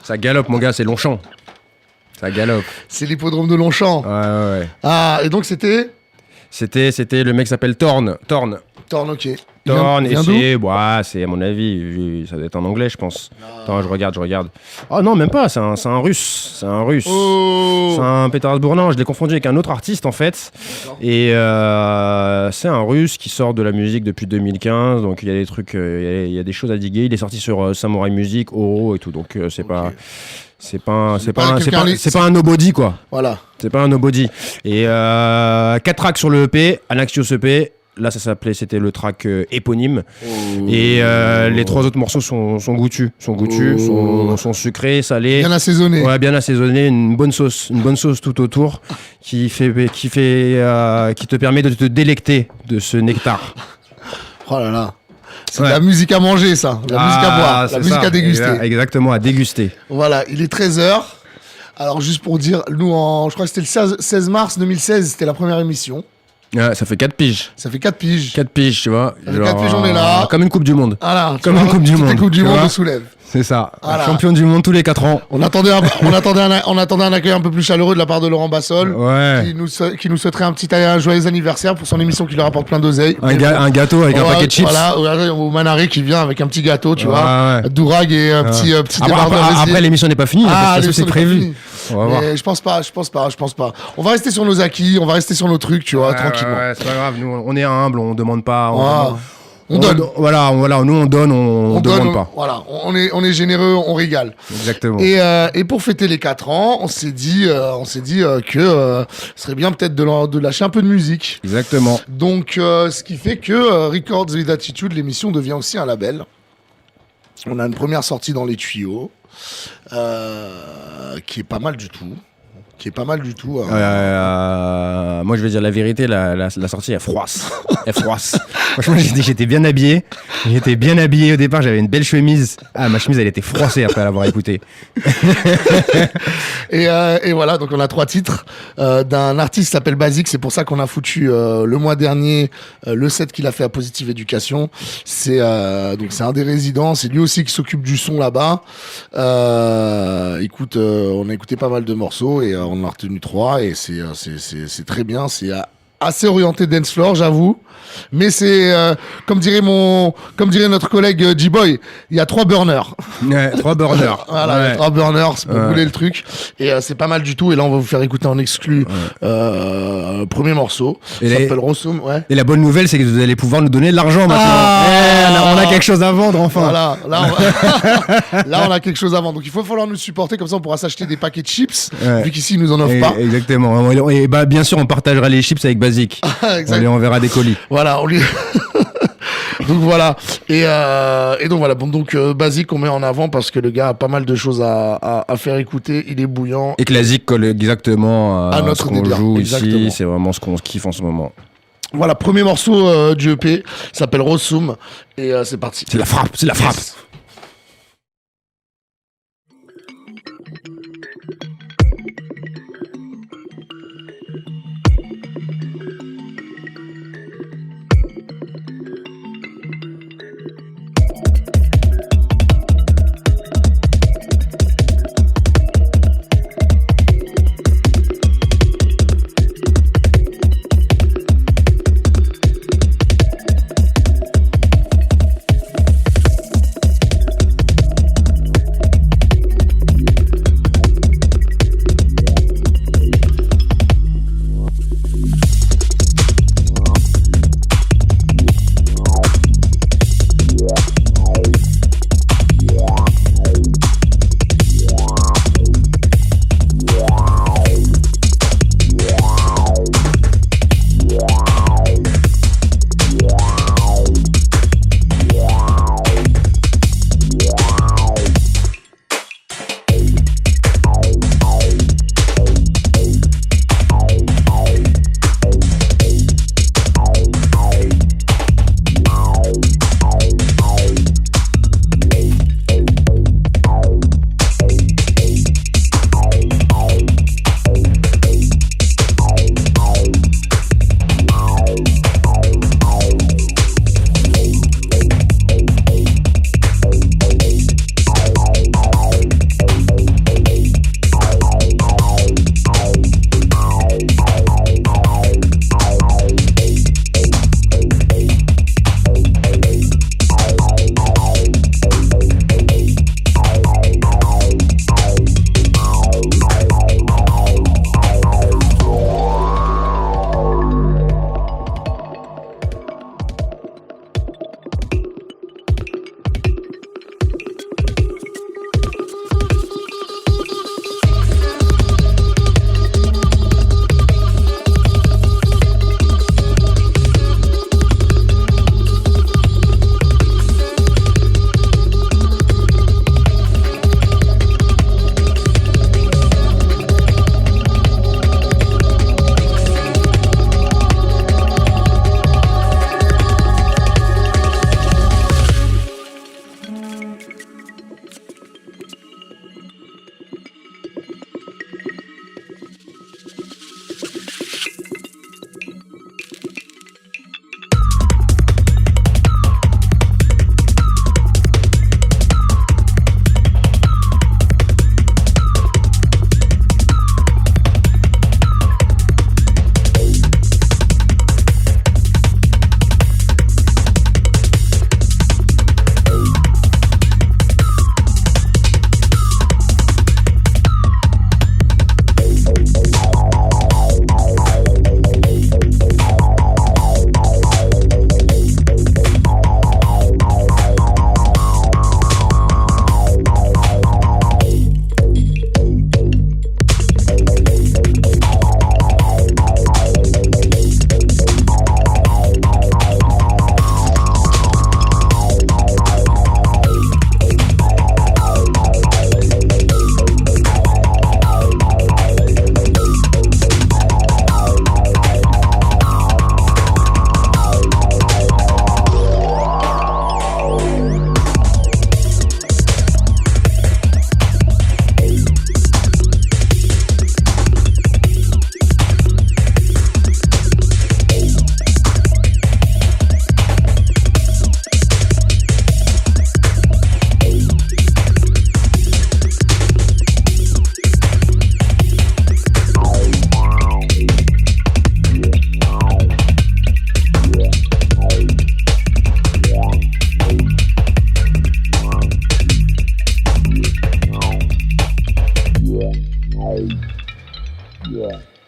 Ça galope, mon gars, c'est Longchamp. Ça galope. C'est l'hippodrome de Longchamp. Ouais. Ah, et donc c'était C'était le mec qui s'appelle Thorne. Thorne, ok. Thorne, Il vient c'est à mon avis, ça doit être en anglais, je pense. Attends, je regarde. Oh non, même pas, c'est un russe. C'est un russe. Oh. C'est un Pétersbourg. Non, je l'ai confondu avec un autre artiste en fait. D'accord. Et c'est un russe qui sort de la musique depuis 2015. Donc il y a des trucs, il y a des choses à diguer. Il est sorti sur Samurai Music, Oro et tout. Donc c'est pas. C'est pas un nobody quoi. Voilà. C'est pas un nobody. Et 4 tracks sur le EP, Anaxios EP. Là, c'était le track éponyme. Et les 3 autres morceaux sont goûtus. Sont sucrés, salés. Bien assaisonnés. Ouais, bien assaisonnés. Une bonne sauce tout autour qui te permet de te délecter de ce nectar. Oh là là. C'est de la musique à manger, ça. La musique à boire. La musique à déguster. Exactement, à déguster. Voilà, il est 13h. Alors, juste pour dire, nous, je crois que c'était le 16 mars 2016, c'était la première émission. Ouais, ça fait 4 piges. Ça fait 4 piges. 4 piges, tu vois. Ça fait 4 piges, on est là. Comme une Coupe du Monde. Voilà. Comme une Coupe du Monde. Coupe du Monde de soulève. C'est ça. Voilà. Champion du monde tous les 4 ans. On attendait un accueil un peu plus chaleureux de la part de Laurent Bassol. Ouais. Qui nous souhaiterait un joyeux anniversaire pour son émission qui lui rapporte plein d'oseille. Un gâteau avec un paquet de chips. Voilà, au Manaré qui vient avec un petit gâteau, tu vois. Ouais. Dourag et un petit Après, l'émission n'est pas finie. Parce que c'est prévu. On va voir. Je pense pas. On va rester sur nos acquis, on va rester sur nos trucs, tu vois, tranquillement. Ouais, c'est pas grave. Nous, on est humble, on demande pas. On donne. Voilà, nous on donne, on demande pas. Voilà, on est généreux, on régale. Exactement. Et pour fêter les 4 ans, on s'est dit que ce serait bien peut-être de lâcher un peu de musique. Exactement. Donc, ce qui fait que Records with Attitude, l'émission devient aussi un label. On a une première sortie dans les tuyaux, qui est pas mal du tout. Moi, je vais dire la vérité, la sortie, elle froisse. Franchement, j'étais bien habillé. Au départ, j'avais une belle chemise. Ah, ma chemise, elle était froissée après l'avoir écoutée. Et voilà, donc on a 3 titres d'un artiste qui s'appelle Basique. C'est pour ça qu'on a foutu le mois dernier le set qu'il a fait à Positive Education. Donc c'est un des résidents. C'est lui aussi qui s'occupe du son là-bas. Écoute, on a écouté pas mal de morceaux et on en a retenu 3 et c'est très bien. C'est assez orienté dance floor, j'avoue. Mais c'est, comme dirait notre collègue G-Boy, il y a 3 burners. Ouais, 3 burners. Voilà, ouais. 3 burners, c'est pour brûler le truc. Et c'est pas mal du tout. Et là, on va vous faire écouter en exclu premier morceau. Ça s'appelle Rossum, ouais. Et la bonne nouvelle, c'est que vous allez pouvoir nous donner de l'argent maintenant. On a quelque chose à vendre, enfin. Voilà, là, on a quelque chose à vendre. Donc, il faut falloir nous supporter. Comme ça, on pourra s'acheter des paquets de chips, vu qu'ici, ils nous en offrent pas. Exactement. Et bien sûr, on partagera les chips avec Basique. On lui enverra des colis. Voilà, donc voilà. Et donc voilà. Bon, donc Basique, on met en avant parce que le gars a pas mal de choses à faire écouter. Il est bouillant. Et que la zik colle exactement à notre ce qu'on délire. joue Exactement. ici. C'est vraiment ce qu'on kiffe en ce moment. Voilà, premier morceau du EP s'appelle Rossum. Et c'est parti. C'est la frappe. Yes.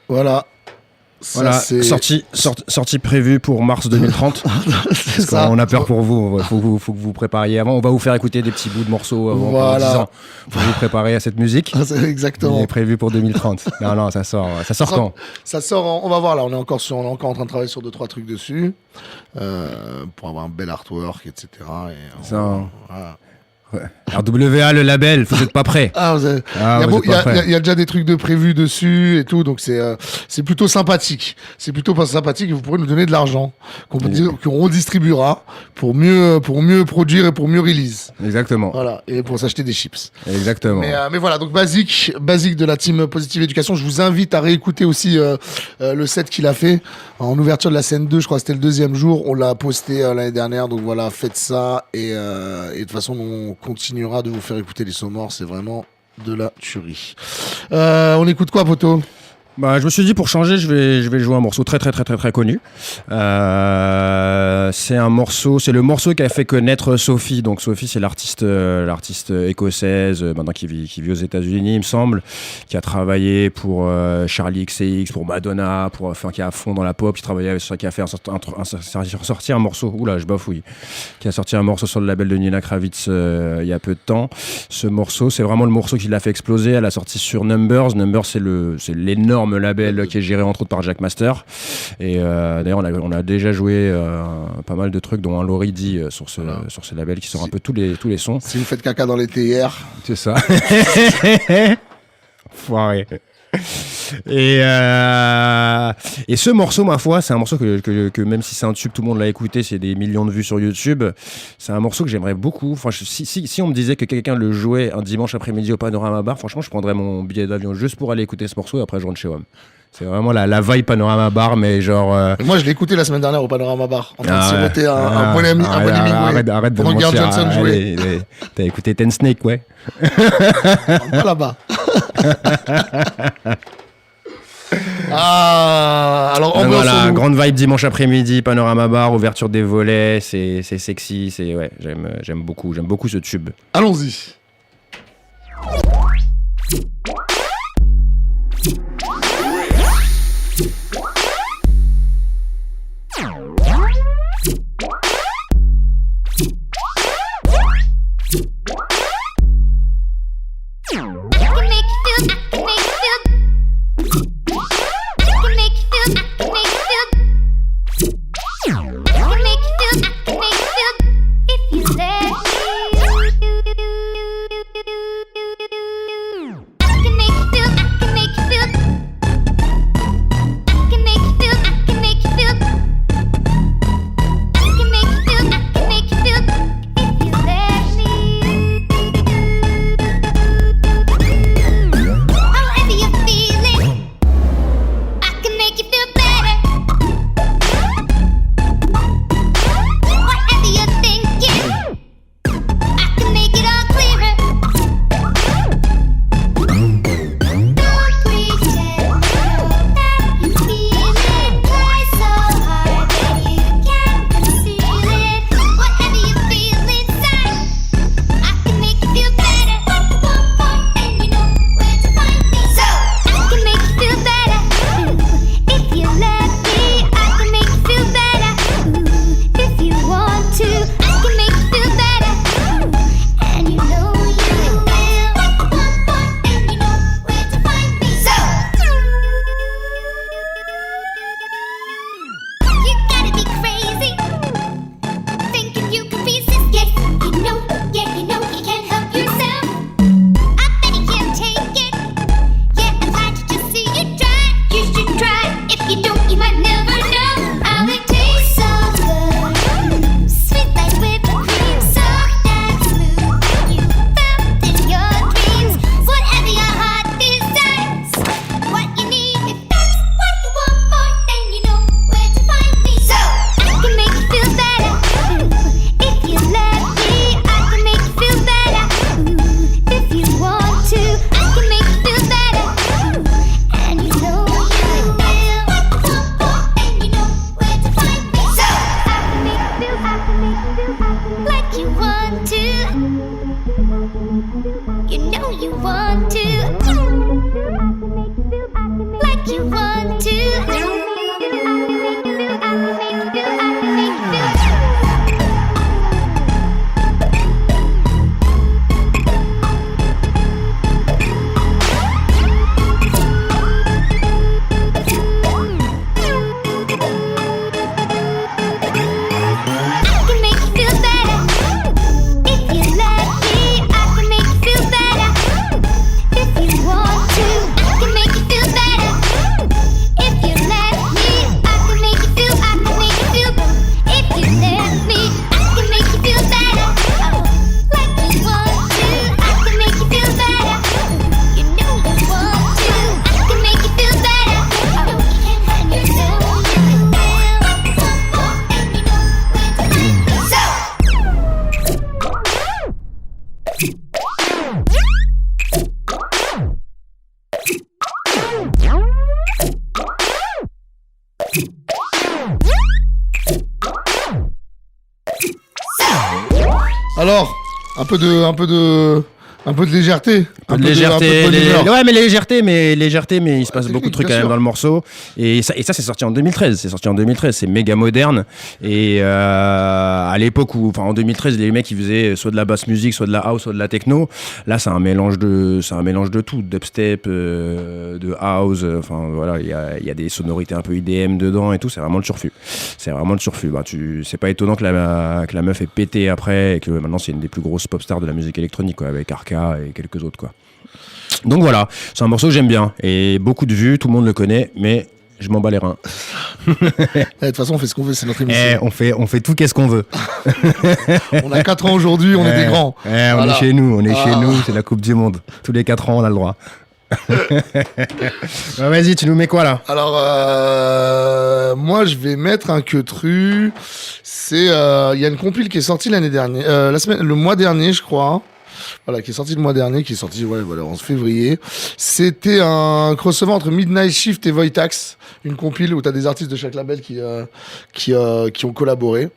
Voilà. Voilà, c'est... sortie prévue pour mars 2030. C'est ça. On a peur pour vous. Faut que vous prépariez avant. On va vous faire écouter des petits bouts de morceaux avant Voilà. pendant 10 ans pour vous préparer à cette musique. C'est exactement. Il est prévu pour 2030. Non, ça sort quand? Ça sort, on va voir là, on est encore en train de travailler sur 2-3 trucs dessus pour avoir un bel artwork, etc. Et voilà. Ouais. RWA, le label, vous n'êtes pas prêts. Il y a déjà des trucs de prévus dessus et tout, donc c'est plutôt sympathique. C'est plutôt pas sympathique et vous pourrez nous donner de l'argent qu'on redistribuera pour mieux produire et pour mieux release. Exactement. Voilà, et pour s'acheter des chips. Exactement. Mais voilà, donc basique de la team Positive Education. Je vous invite à réécouter aussi le set qu'il a fait en ouverture de la scène 2, je crois que c'était le 2e jour. On l'a posté l'année dernière, donc voilà, faites ça et de toute façon on continuera de vous faire écouter les sons morts, c'est vraiment de la tuerie. On écoute quoi, poto ? Bah, je me suis dit pour changer, je vais jouer un morceau très connu. C'est le morceau qui a fait connaître Sophie. Donc Sophie, c'est l'artiste écossaise maintenant qui vit aux États-Unis, il me semble, qui a travaillé pour Charli XCX, pour Madonna, qui est à fond dans la pop, qui a fait sorti un morceau. Oula, je bafouille. Qui a sorti un morceau sur le label de Nina Kravitz il y a peu de temps. Ce morceau, c'est vraiment le morceau qui l'a fait exploser. Elle a sorti sur Numbers. Numbers, c'est l'énorme label qui est géré entre autres par Jack Master et d'ailleurs on a déjà joué pas mal de trucs dont un Laurie dit sur ce label qui sort un peu tous les sons. Si vous faites caca dans les TIR, c'est ça. Foiré. Et ce morceau, ma foi, c'est un morceau que même si c'est un tube, tout le monde l'a écouté, c'est des millions de vues sur YouTube. C'est un morceau que j'aimerais beaucoup. Enfin, si on me disait que quelqu'un le jouait un dimanche après-midi au Panorama Bar, franchement, je prendrais mon billet d'avion juste pour aller écouter ce morceau et après je rentre chez WAM. C'est vraiment la vibe Panorama Bar, mais genre. Moi, je l'ai écouté la semaine dernière au Panorama Bar, en train de siroter un bon ami. Arrête de mentir. Johnson jouait. T'as écouté Ten Snake, ouais. Pas là-bas. Alors voilà, grande vibe dimanche après-midi, Panorama Bar, ouverture des volets, c'est sexy, j'aime beaucoup ce tube. Allons-y. Alors, un peu de légèreté. Un peu de légèreté. Ouais, mais légèreté, mais il se passe technique, beaucoup de trucs quand bien même sûr. dans le morceau. Et ça, c'est sorti en 2013. C'est méga moderne. Et à l'époque où, enfin, en 2013, les mecs, ils faisaient soit de la basse musique, soit de la house, soit de la techno. Là, c'est un mélange de tout. Dubstep, de house. Enfin, voilà, il y a des sonorités un peu IDM dedans et tout. C'est vraiment le surfus. Bah, c'est pas étonnant que la meuf ait pété après et que maintenant, c'est une des plus grosses pop stars de la musique électronique, quoi, avec Arca et quelques autres, quoi. Donc voilà, c'est un morceau que j'aime bien et beaucoup de vues, tout le monde le connaît, mais je m'en bats les reins. De toute façon, on fait ce qu'on veut, c'est notre émission. On fait tout qu'est-ce qu'on veut. On a 4 ans aujourd'hui, on est des grands. On Voilà. est chez nous, c'est la Coupe du Monde. Tous les 4 ans, on a le droit. Bah, vas-y, tu nous mets quoi là? Alors, moi, je vais mettre un queutru. C'est, il y a une compile qui est sortie l'année dernière, le mois dernier, je crois. Voilà, qui est sorti le mois dernier, qui est sorti, ouais, voilà, en février. C'était un crossover entre Midnight Shift et Voitax, une compile où t'as des artistes de chaque label qui ont collaboré.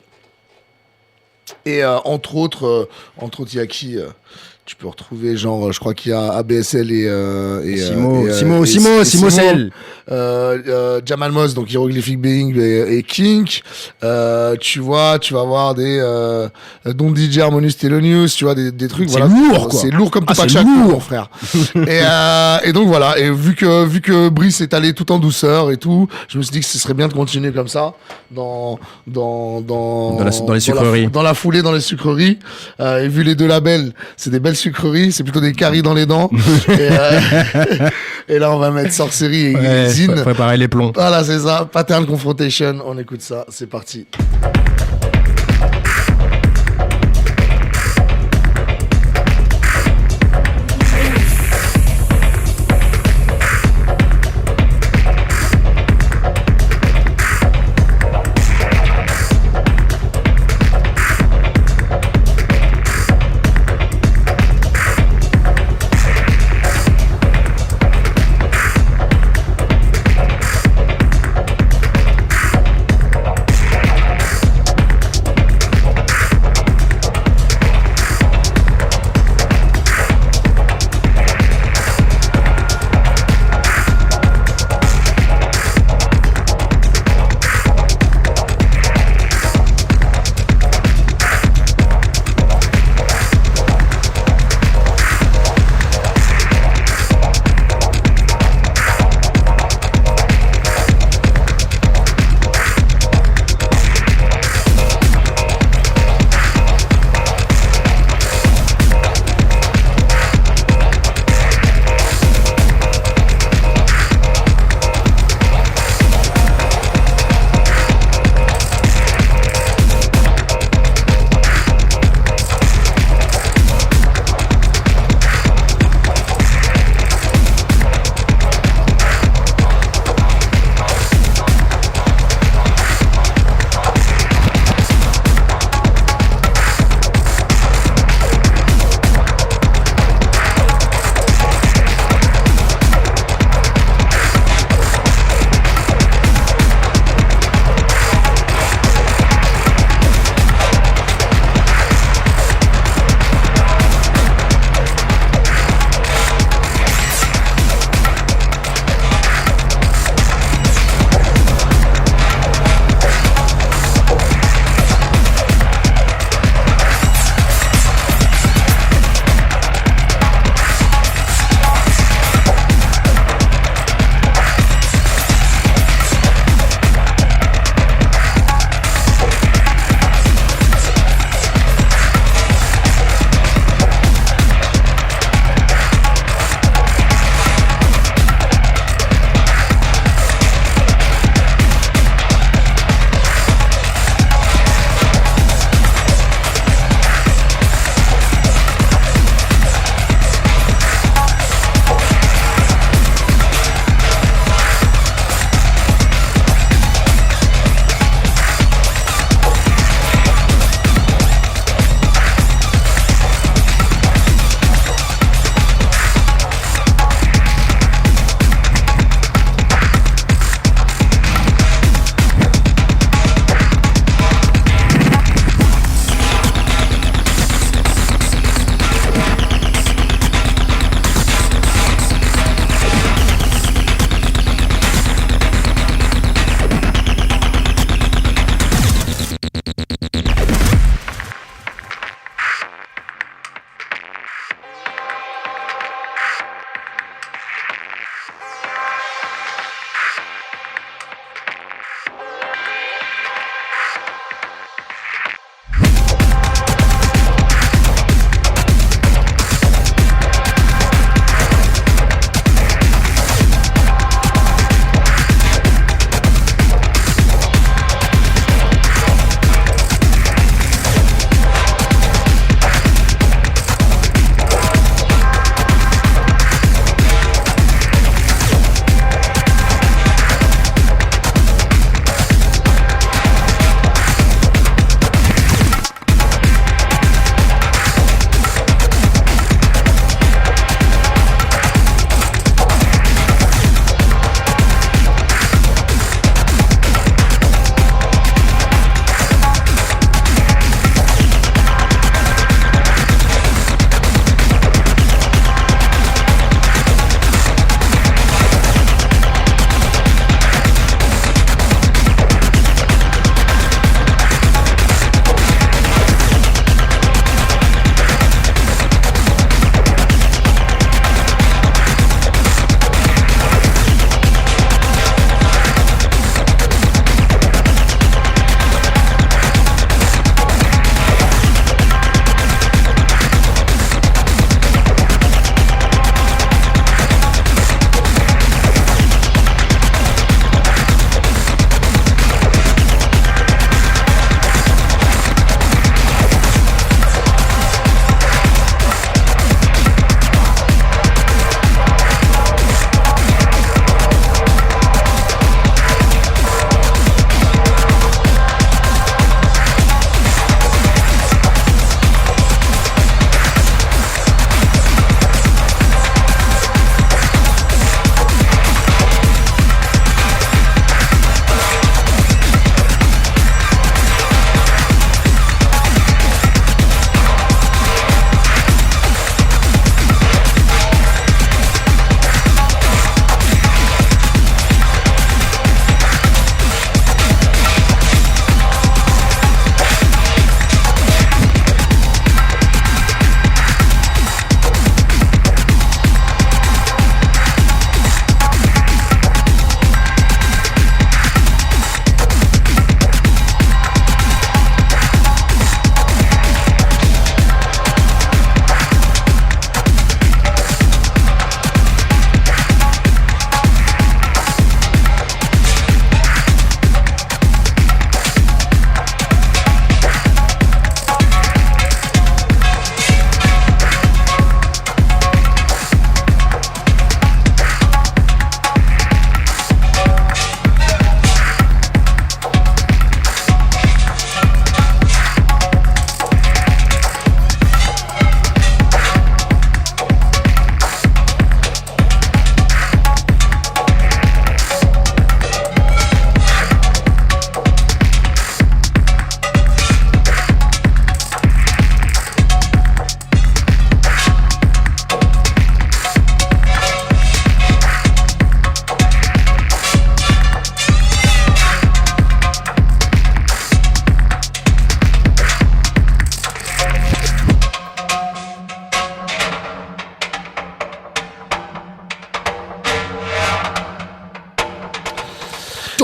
Et entre autres, il y a qui tu peux retrouver, genre, je crois qu'il y a ABSL et Simo Sel. Jamal Moss, donc Hieroglyphic Being et Kink. Tu vas avoir des Don DJ Harmonious Thelonious, tu vois, des trucs. C'est voilà, lourd, quoi. C'est lourd comme Ah, Tupac c'est Shakur, lourd. mon frère. Et donc voilà. Et vu que Brice est allé tout en douceur et tout, je me suis dit que ce serait bien de continuer comme ça dans les sucreries. Dans la foulée, dans les sucreries. Et vu les deux labels, c'est des belles sucreries, c'est plutôt des caries dans les dents. Et là, on va mettre Sorcery et Zine. Préparer les plombs. Voilà, c'est ça. Pattern Confrontation. On écoute ça. C'est parti.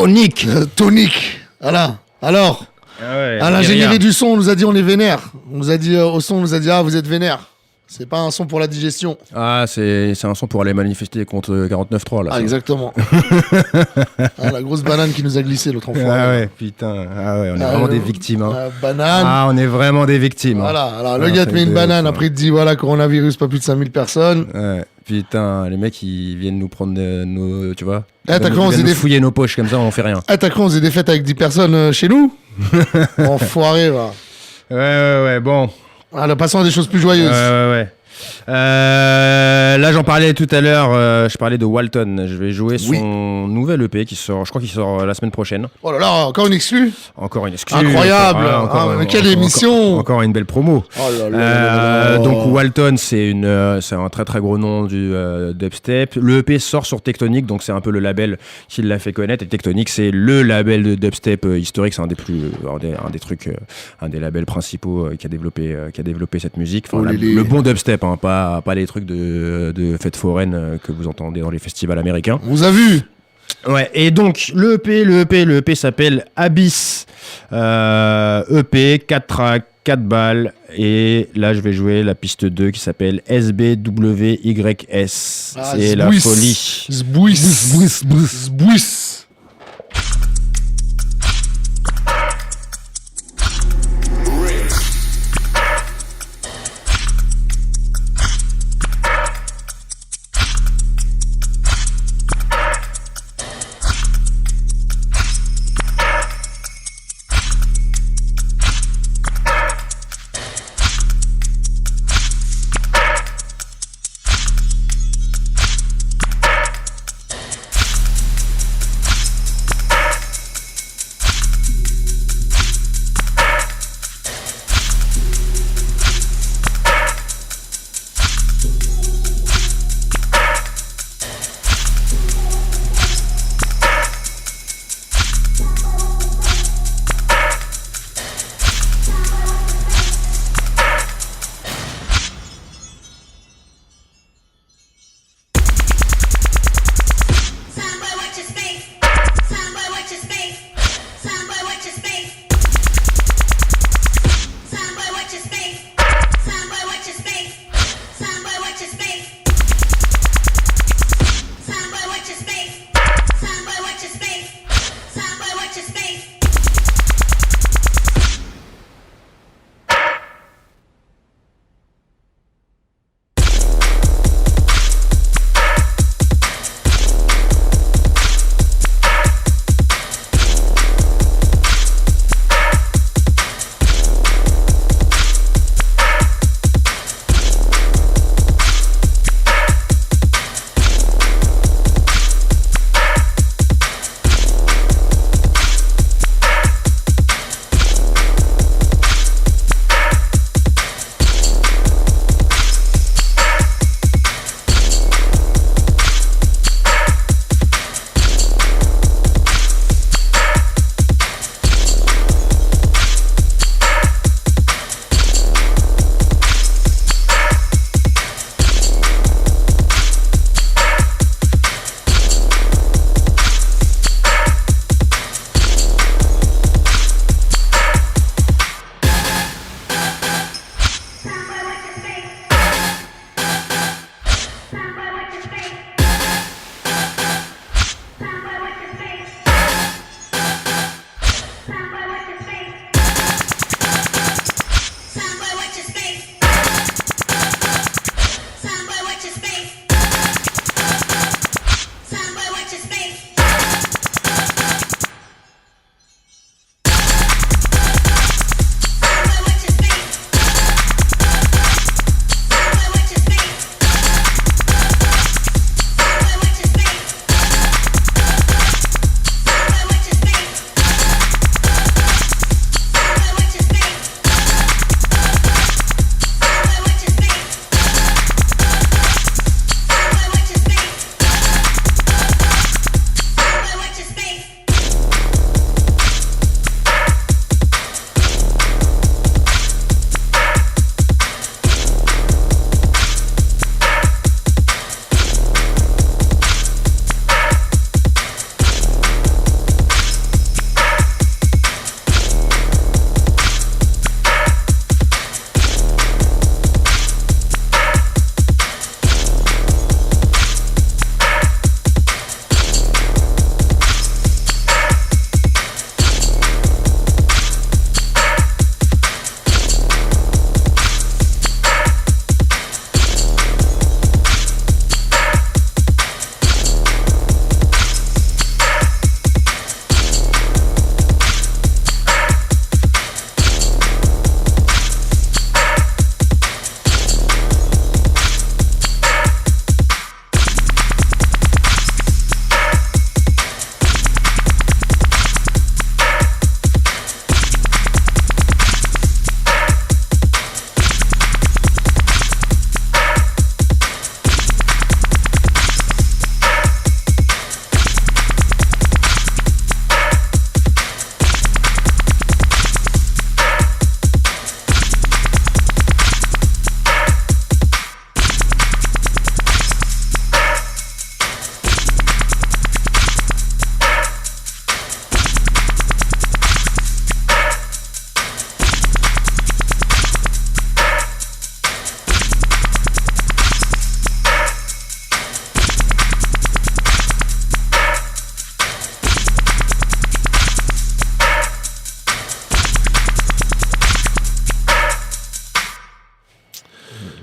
Tonic. Tonic. Voilà. Alors, Ah ouais, à l'ingénierie du son, on nous a dit on est vénère. On nous a dit au son, on nous a dit vous êtes vénère. C'est pas un son pour la digestion. Ah, c'est un son pour aller manifester contre 49.3 là. Ah, exactement. La grosse banane qui nous a glissé l'autre fois. Ah ouais, putain. Ah ouais, on est vraiment des victimes. Hein. Banane. Ah, on est vraiment des victimes. Voilà. Alors, le gars te met une banane, après il te dit voilà, coronavirus, pas plus de 5000 personnes. Ouais, putain, les mecs ils viennent nous prendre nos. Tu vois t'as cru on faisait fouiller nos poches comme ça, on fait rien. T'as cru on faisait des fêtes avec 10 personnes chez nous. Enfoiré, va. Ouais, bon. Alors, passons à des choses plus joyeuses. Ouais. Là, j'en parlais tout à l'heure. Je parlais de Walton. Je vais jouer son nouvel EP qui sort. Je crois qu'il sort la semaine prochaine. Oh là là, encore une exclue. Encore une exclue. Incroyable. Quelle émission. Encore une belle promo. Oh là là. Donc Walton, c'est un très très gros nom du dubstep. Le EP sort sur Tectonic, donc c'est un peu le label qui l'a fait connaître. Et Tectonic, c'est le label de dubstep historique. C'est un des labels principaux qui a développé cette musique. Enfin, le bon dubstep. Hein, pas les trucs de fêtes foraines que vous entendez dans les festivals américains. On vous a vu. Ouais, et donc le EP s'appelle Abyss. EP, 4 tracks, 4 balles. Et là, je vais jouer la piste 2 qui s'appelle SBWYS. C'est la folie. Zbouis.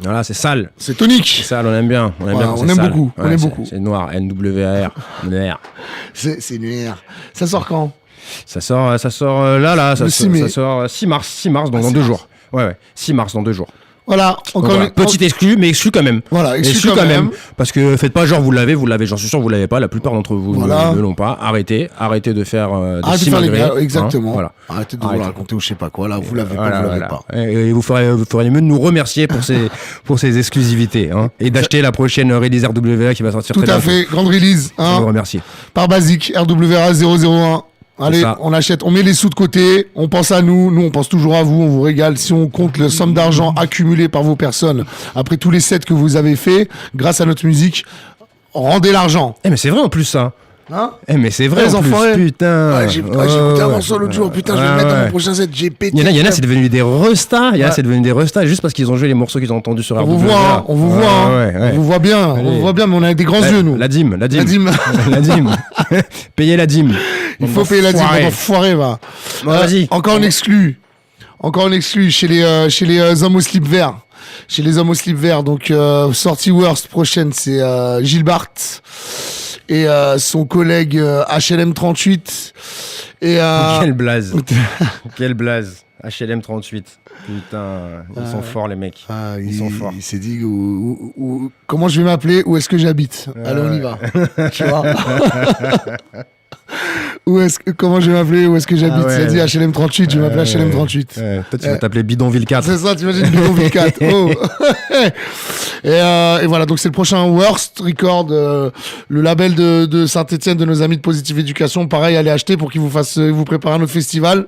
Voilà, c'est sale. C'est tonique. C'est sale, on aime bien. On aime, Voilà, bien quand on c'est aime sale. beaucoup, on aime c'est- beaucoup. C'est noir, NWAR. Noir. C'est lunaire. Ça sort quand? Ça sort là, Le 6 mai. ça sort 6 mars, donc dans 2 jours. Ouais, 6 mars, dans 2 jours. Voilà, Donc encore voilà, petit exclu, mais exclu quand même. Voilà, exclu quand même. Parce que faites pas genre vous l'avez, j'en suis sûr vous l'avez pas, la plupart d'entre vous Voilà. ne l'ont pas. Arrêtez de faire des Arrêtez de faire les simagrées, gars, exactement. hein, voilà. Arrêtez de vous la raconter ou je sais pas quoi. Là, vous l'avez Voilà, pas, vous l'avez voilà. pas. Et vous feriez mieux de nous remercier pour ces exclusivités, hein, et d'acheter la prochaine release RWA qui va sortir Tout très à bientôt. fait, grande release. Je Hein, vous remercie. par Basique, RWA 001. Allez, ça. on achète, on met les sous de côté, on pense à nous, on pense toujours à vous, on vous régale. Si on compte le somme d'argent accumulé par vos personnes après tous les sets que vous avez fait, grâce à notre musique, rendez l'argent. Mais c'est vrai en plus ça. Hein? Mais c'est vrai Les en plus, enfoirés. putain. Ouais, j'ai écouté un morceau l'autre jour, putain, je vais le mettre dans mon prochain set, j'ai pété. Il y en a, c'est devenu des restas. C'est devenu des restas juste parce qu'ils ont joué les morceaux qu'ils ont entendus sur On RWA. vous voit, hein, on vous voit, hein. Ouais. On vous voit bien, Allez. on vous voit bien, mais on a des grands yeux, nous. La dîme. La dîme. La dîme. Payez la dîme. Il faut payer la dîme, on va foirer, va. Bon, vas-y. Encore un exclu. Encore un exclu chez les hommes au slip vert. Chez les hommes au slip vert. Donc, sortie Worst prochaine, c'est Gilles Bart et son collègue HLM38. Et, Quel blaze. Quel blaze. HLM 38. Putain, ils sont forts les mecs. Ils sont forts. Il s'est dit comment je vais m'appeler, où est-ce que j'habite. Allez, on y va. Tu vois. Comment je vais m'appeler, où est-ce que j'habite. Il a dit HLM 38, je vais m'appeler HLM 38. Toi, tu vas t'appeler Bidonville 4. C'est ça, t'imagines Bidonville 4. Oh. Et voilà, donc c'est le prochain Worst Record, le label de Saint-Etienne, de nos amis de Positive Éducation. Pareil, allez acheter pour qu'ils vous préparent un autre festival.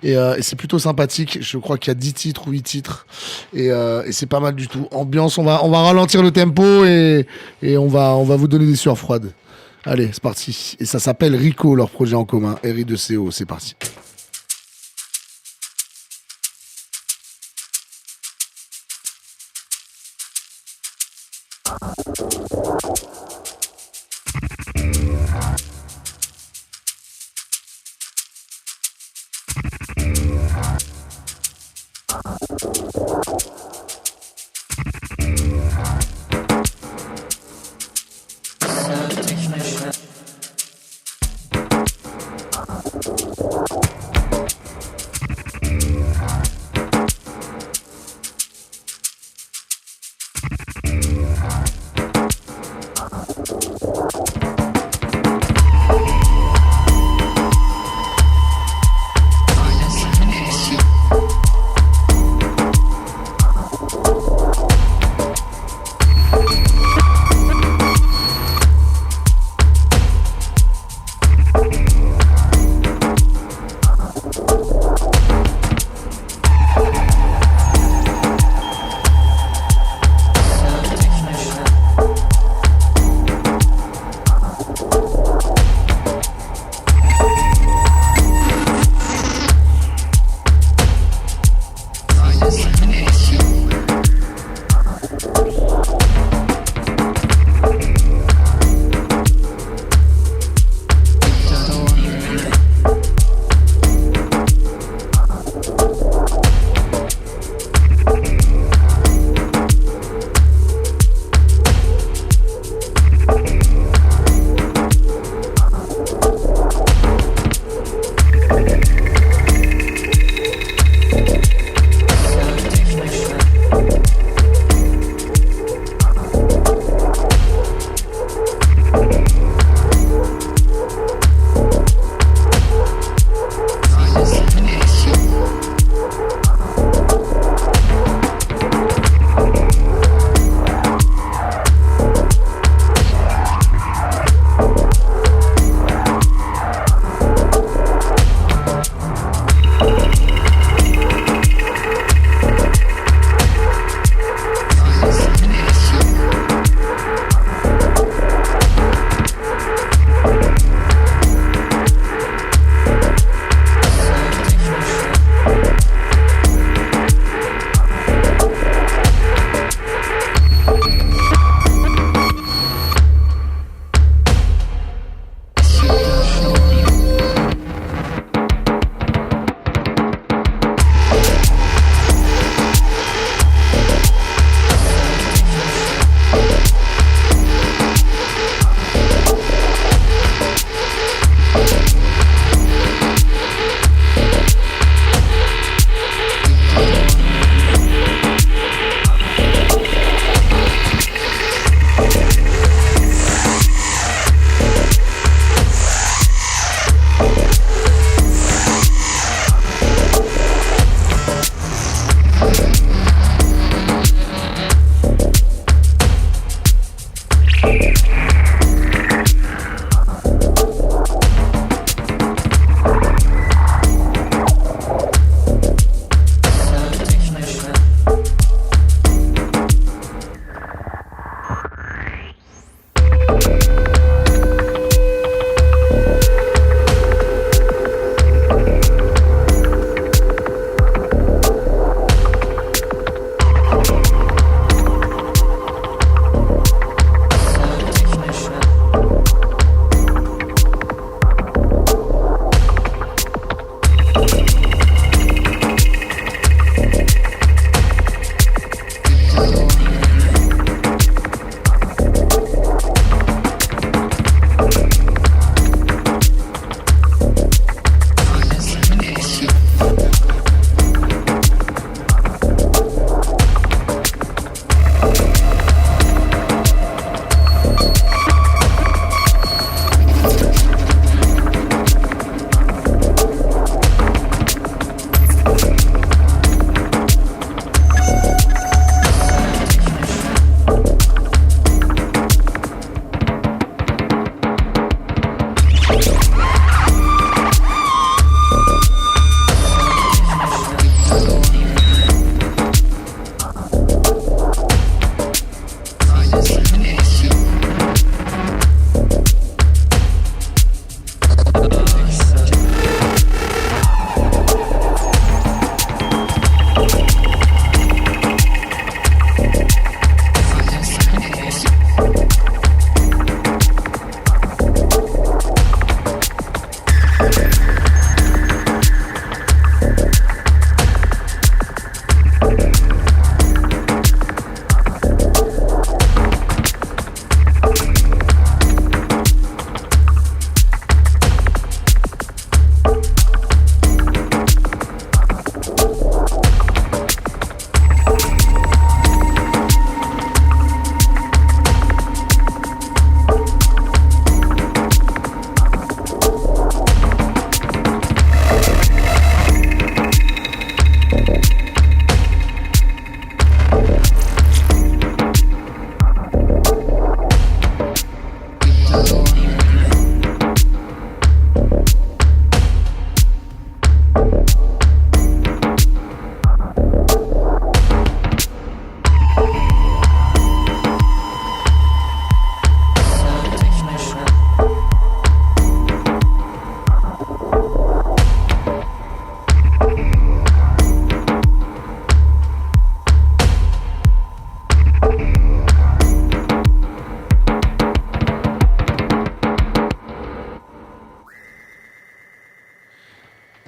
Et c'est plutôt sympathique. Je crois qu'il y a 10 titres ou 8 titres. Et c'est pas mal du tout. Ambiance, on va ralentir le tempo et on va vous donner des sueurs froides. Allez, c'est parti. Et ça s'appelle Rico, leur projet en commun. RI2CO, c'est parti.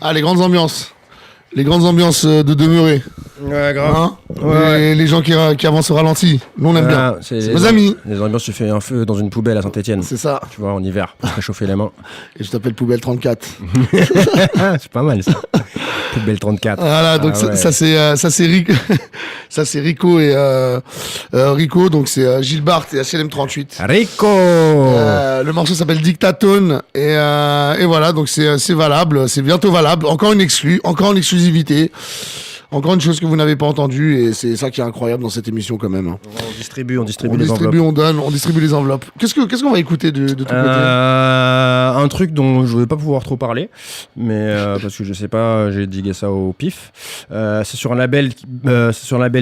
Ah, les grandes ambiances. Les grandes ambiances de demeurer. Ouais, grave. Hein Ouais. Les gens qui avancent au ralenti. Nous, on aime bien. C'est Nos amis. Les ambiances, tu fais un feu dans une poubelle à Saint-Etienne. C'est ça. Tu vois, en hiver, pour réchauffer les mains. Et je t'appelle Poubelle 34. C'est pas mal, ça. Poubelle 34. Voilà, donc Ah ouais. ça c'est Rico. Ça c'est Rico et Rico, donc c'est Gilbert et HLM 38. Rico Le morceau s'appelle Dictatone et voilà, donc c'est valable, c'est bientôt valable. Encore une exclusivité. Encore une chose que vous n'avez pas entendue et c'est ça qui est incroyable dans cette émission quand même. Hein. On distribue les enveloppes. On donne, on distribue les enveloppes. Qu'est-ce qu'on va écouter de ton côté? Un truc dont je ne vais pas pouvoir trop parler, mais parce que je sais pas, j'ai digué ça au pif. C'est sur un label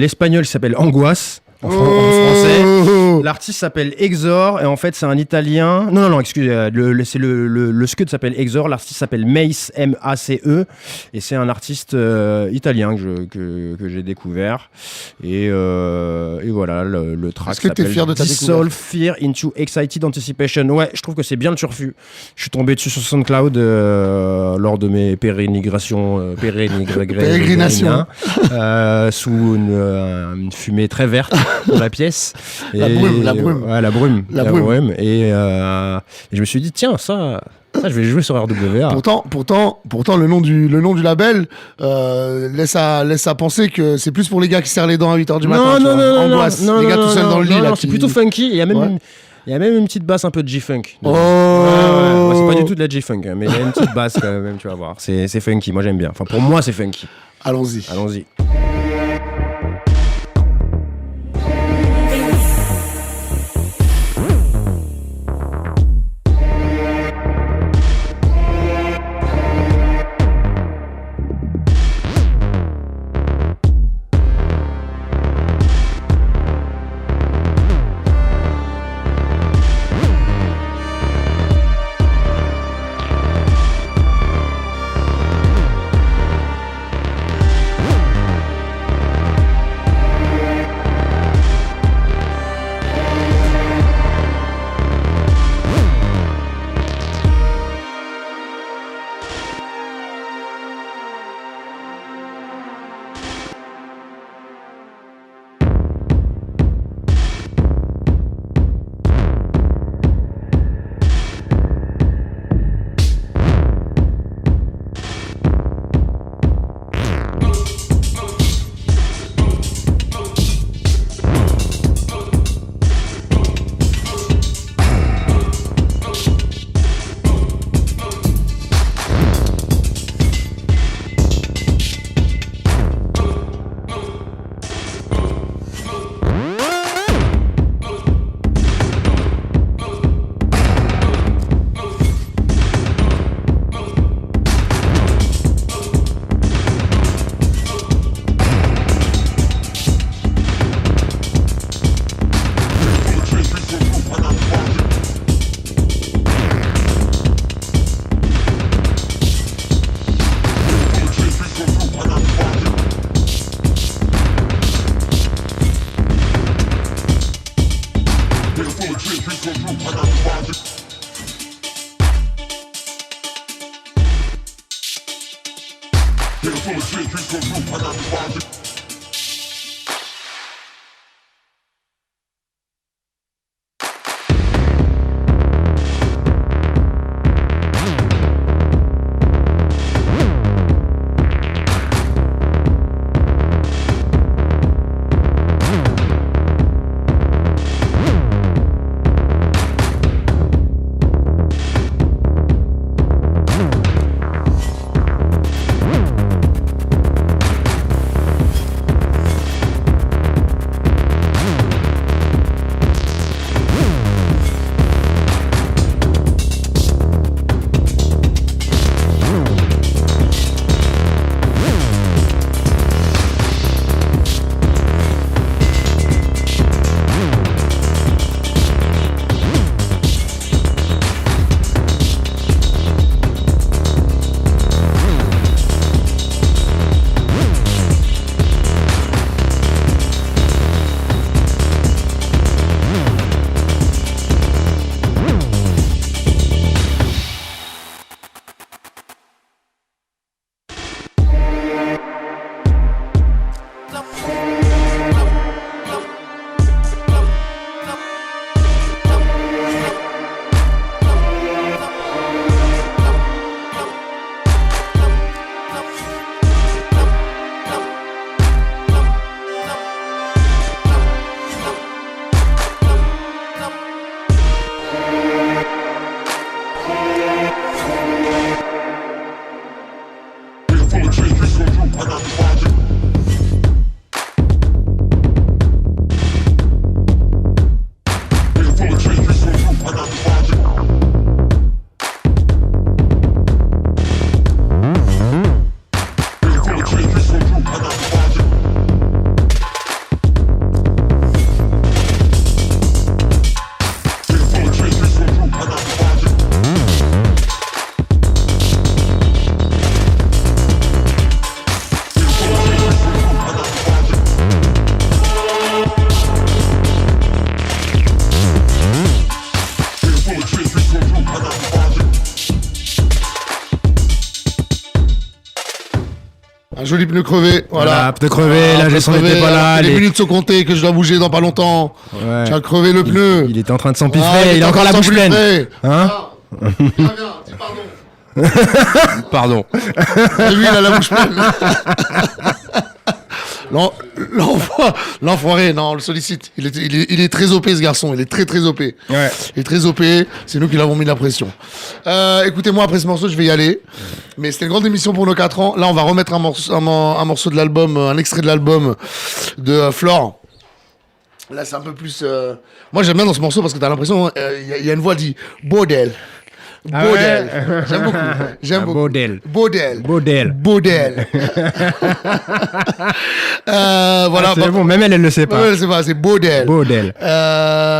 espagnol qui s'appelle Angoisse. En français. L'artiste s'appelle Exor et en fait c'est un Italien. Non, excusez, le scud s'appelle Exor. L'artiste s'appelle Mace, M-A-C-E, et c'est un artiste italien que j'ai découvert. Et voilà, le track. Est-ce que t'es fier de ta Dissolve découverte? Fear into Excited Anticipation. Ouais, je trouve que c'est bien le turfu. Je suis tombé dessus sur SoundCloud lors de mes pérégrinations sous une fumée très verte dans la pièce. La brume. Ouais, la brume. Et je me suis dit, tiens, ça je vais jouer sur RWA. Pourtant, le nom du label laisse à penser que c'est plus pour les gars qui serrent les dents à 8h du matin. Non, Angoisse. Les gars tout seuls dans le lit. C'est plutôt funky. Il y a même une petite basse un peu de G-Funk. Oh. Ouais, c'est pas du tout de la G-Funk, hein, mais il y a une petite basse quand même, tu vas voir. C'est funky, moi j'aime bien. Enfin, pour moi, c'est funky. Allons-y. joli pneu crevé. Voilà. Pneu crevé, là, j'ai son était pas là. Les minutes sont comptées, que je dois bouger dans pas longtemps. Ouais. Tu as crevé le pneu. Il était en train de s'empiffrer, il a encore la bouche pleine. Hein? Viens, dis pardon. Pardon. Et lui, il a la bouche pleine. L'enfoiré, non, on le sollicite. Il est très OP, ce garçon. Il est très, très OP. Ouais. Il est très OP. C'est nous qui l'avons mis la pression. Écoutez-moi, après ce morceau, je vais y aller. Mais c'était une grande émission pour nos 4 ans. Là, on va remettre un morceau de l'album, un extrait de l'album de Flore. Là, c'est un peu plus... Moi, j'aime bien dans ce morceau parce que t'as l'impression... Il y a une voix qui dit « Bordel ». Bordel. Ah ouais. J'aime beaucoup. J'aime beaucoup. Bordel. Bordel. Bordel. Bordel. Voilà. C'est bon, même elle le sait pas. Ouais, c'est pas, c'est bordel. Bordel.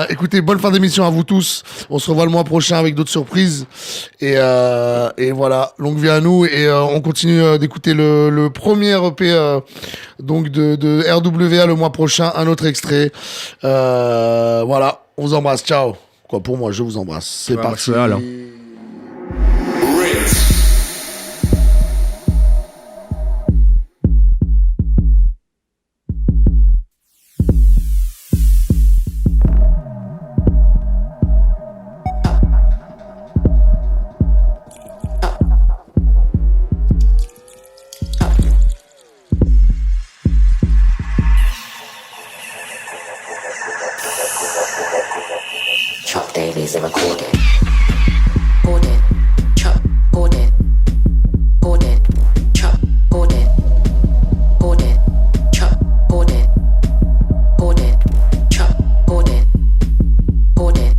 Écoutez, bonne fin d'émission à vous tous. On se revoit le mois prochain avec d'autres surprises. Et voilà, longue vie à nous. Et on continue d'écouter le premier EP donc de RWA le mois prochain. Un autre extrait. Voilà, on vous embrasse. Ciao. Quoi, pour moi, je vous embrasse. C'est parti. Alors. Chop dailies and recorded. Boarded. Chop. Boarded. Boarded. Chop. Boarded. Boarded. Chop. Boarded. Boarded. Chop. Boarded. Boarded.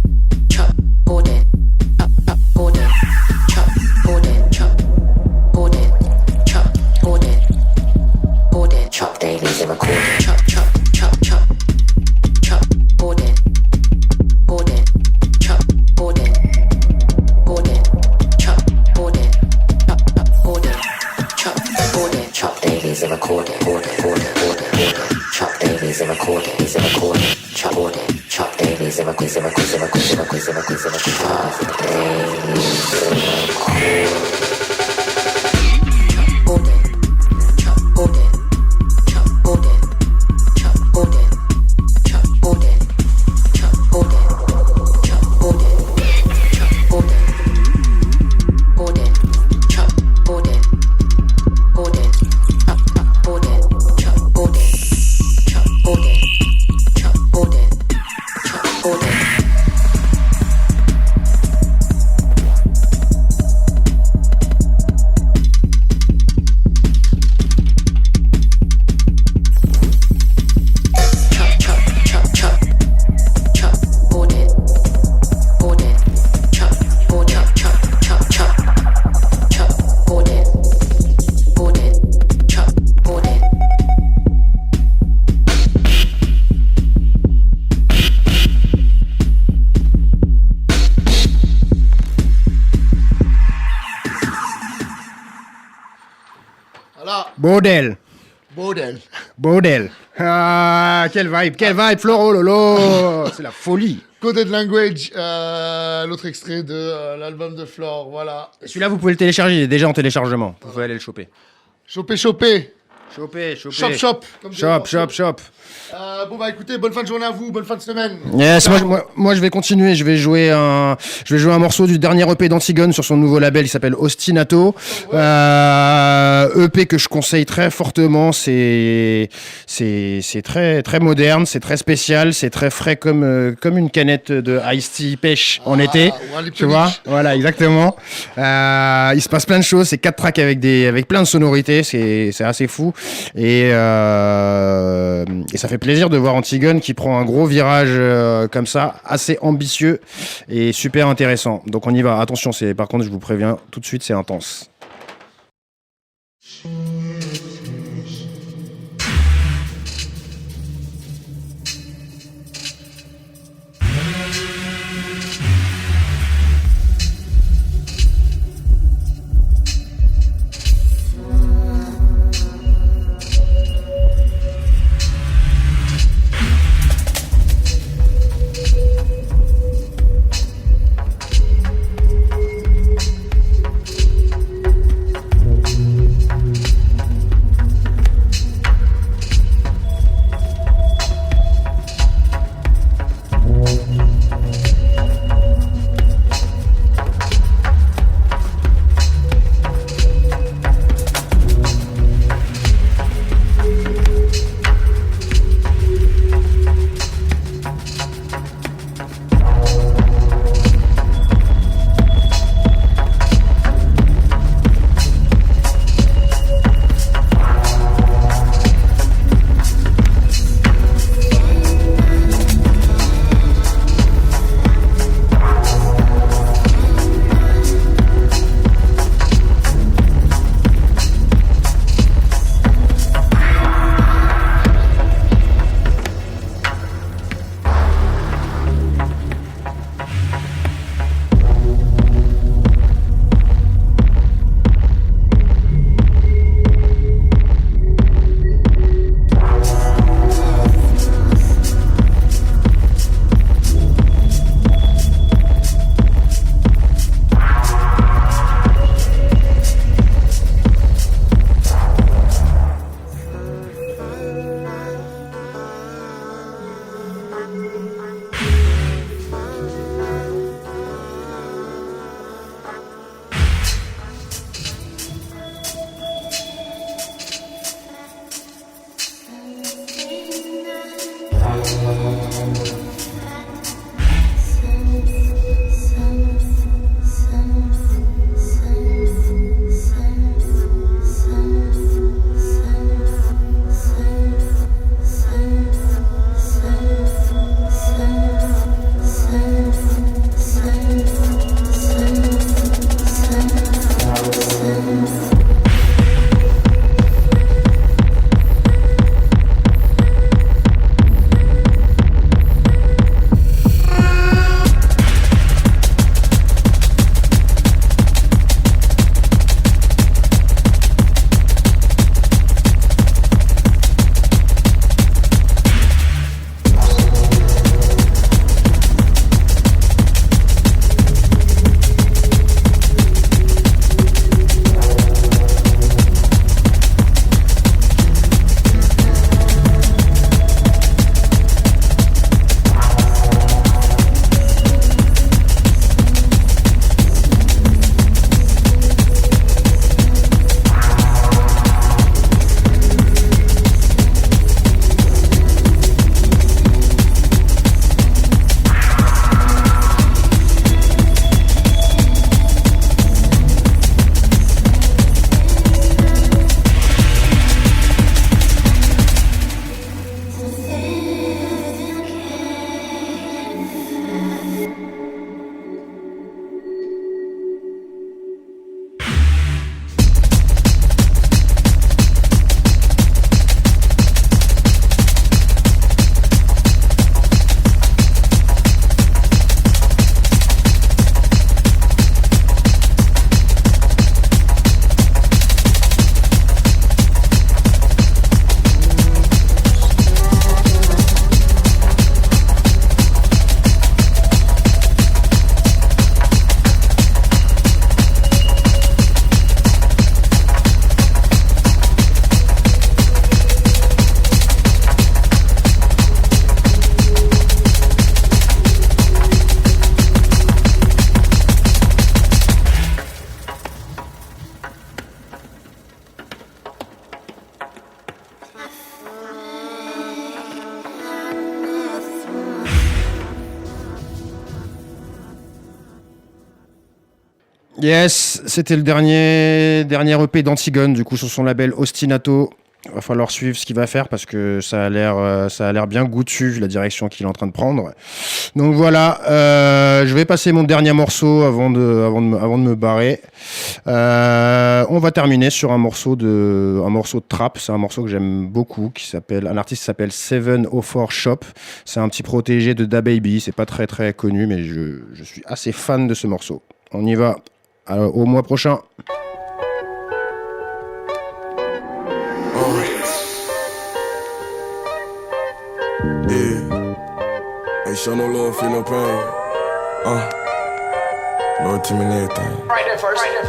Chop. Boarded. Up. Boarded. Chop. Boarded. Chop. Boarded. Chop. Boarded. Boarded. Chop dailies and recorded. Chop. Chop. Chop. Chop. Chop. Boarded. Boarded. Chop. Boarded. Boarded. Chop. Boarded. Up. Boarded. Chop. Boarded. Chop dailies and recorded. Boarded. Boarded. Boarded. Boarded. Chop dailies and recorded. Is and recorded. Chop. Boarded. Chop dailies and recorded. Chop dailies and recorded. Chop. Boarded. Chop. Boarded. Chop. Boarded. Chop. Boarded. Chop. Boarded. Chop. Boarded. Chop. Boarded. Boarded. Chop. Boarded. Boarded. Up. Boarded. Chop. Boarded. Chop. Boarded. Chop. Boarded. Chop. Boarded. Chop, chop, chop, chop, chop, boarded, boarded, chop, board, chop, chop, chop, chop, chop, boarded, boarded, chop, boarded. Voilà. Bordel. Bordel. Bordel. Ah, quelle vibe, Floro, lolo. C'est la folie. Coded Language, l'autre extrait de l'album de Flore. Voilà. Celui-là, vous pouvez le télécharger, il est déjà en téléchargement. Vous pouvez aller le choper. Choper. Choper. Shop. Comme Shop. Bon bah écoutez, bonne fin de journée à vous, bonne fin de semaine. Yes, moi je vais continuer, je vais jouer un morceau du dernier EP d'Antigone sur son nouveau label qui s'appelle Ostinato. EP que je conseille très fortement, c'est très très moderne, c'est très spécial, c'est très frais comme une canette de Ice Tea pêche en été. Tu vois? Voilà, exactement. Il se passe plein de choses, c'est 4 tracks avec plein de sonorités, c'est assez fou et ça fait plaisir de voir Antigone qui prend un gros virage comme ça, assez ambitieux et super intéressant. Donc on y va. Attention, par contre, je vous préviens, tout de suite, c'est intense. Yes, c'était le dernier EP d'Antigone, du coup, sur son label Ostinato. Il va falloir suivre ce qu'il va faire parce que ça a l'air bien goûtu, la direction qu'il est en train de prendre. Donc voilà, je vais passer mon dernier morceau avant de me barrer. On va terminer sur un morceau de trap. C'est un morceau que j'aime beaucoup, un artiste qui s'appelle 704 Shop. C'est un petit protégé de DaBaby. C'est pas très très connu, mais je suis assez fan de ce morceau. On y va. Alors, au mois prochain. Yeah. Hey, show no love, feel no pain. Lord to me and everything.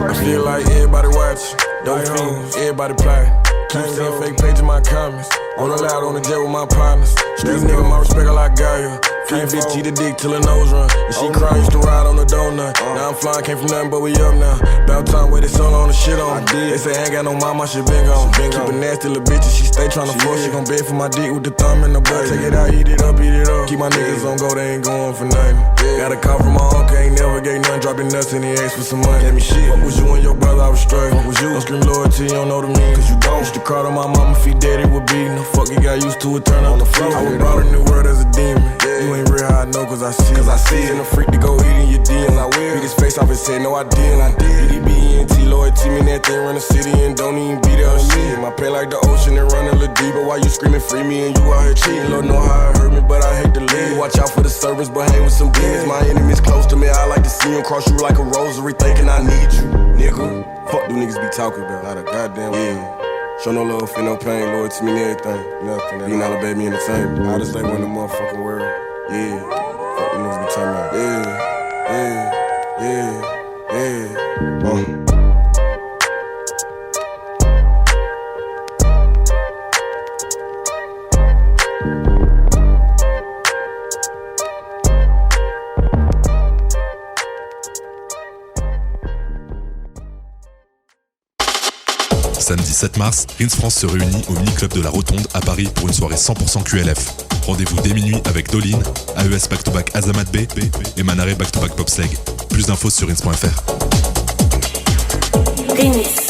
I feel like everybody watching. Dope fiends, everybody plotting. Keep seeing fake page in my comments. Rollin' loud on the jet with my partners. Street nigga, my respect, I like Gaia. Can't bitch eat a dick till her nose run. And she crying, used to ride on the donut. Now I'm flying, came from nothing but we up now. About time, waited so long to shit on. They say I ain't got no mom, my shit been gone. Keep a nasty little bitch and she stay tryna force. She gon' beg for my dick with the thumb in the butt. Take it out, eat it up, eat it up. Keep my niggas on go, they ain't going for nothing. Got a call from my uncle, ain't never gave nothing. Dropping nuts and he asked for some money. Gave me shit. Fuck with you and your brother, I was straight. Fuck with you. Don't scream loyalty, you don't know the meaning. Cause you don't. Used to call to my mama, feed daddy would beat. No fuck, you got used to it, turn on the floor. I was brought in the world as a demon. You ain't real, I know, cause I see it. And a freak to go eat in your DMs. I will. Beat his face off and said, no, I didn't. BDB, loyalty, mean that thing run the city and don't even be there with me. My pain like the ocean and run a little deeper. Why you screaming free me and you out here cheating? Lord know how it hurt me, but I hate to leave. Watch out for the servants, but hang with some demons. My enemies close to me, I like to see them cross you like a rosary, thinking I need you, nigga. Fuck do niggas be talking about? Not a goddamn Show no love, feel no pain, loyalty, mean everything. Nothing. You not a baby in the same. I just like one the motherfucking world. Yeah. Fuck the niggas be talking about. Yeah. Samedi 7 mars, Rins France se réunit au mini-club de la Rotonde à Paris pour une soirée 100% QLF. Rendez-vous dès minuit avec Dolin, AES Back-to-Back Azamat B et Manaré Back-to-Back Bobsleigh. Plus d'infos sur rins.fr. Rins.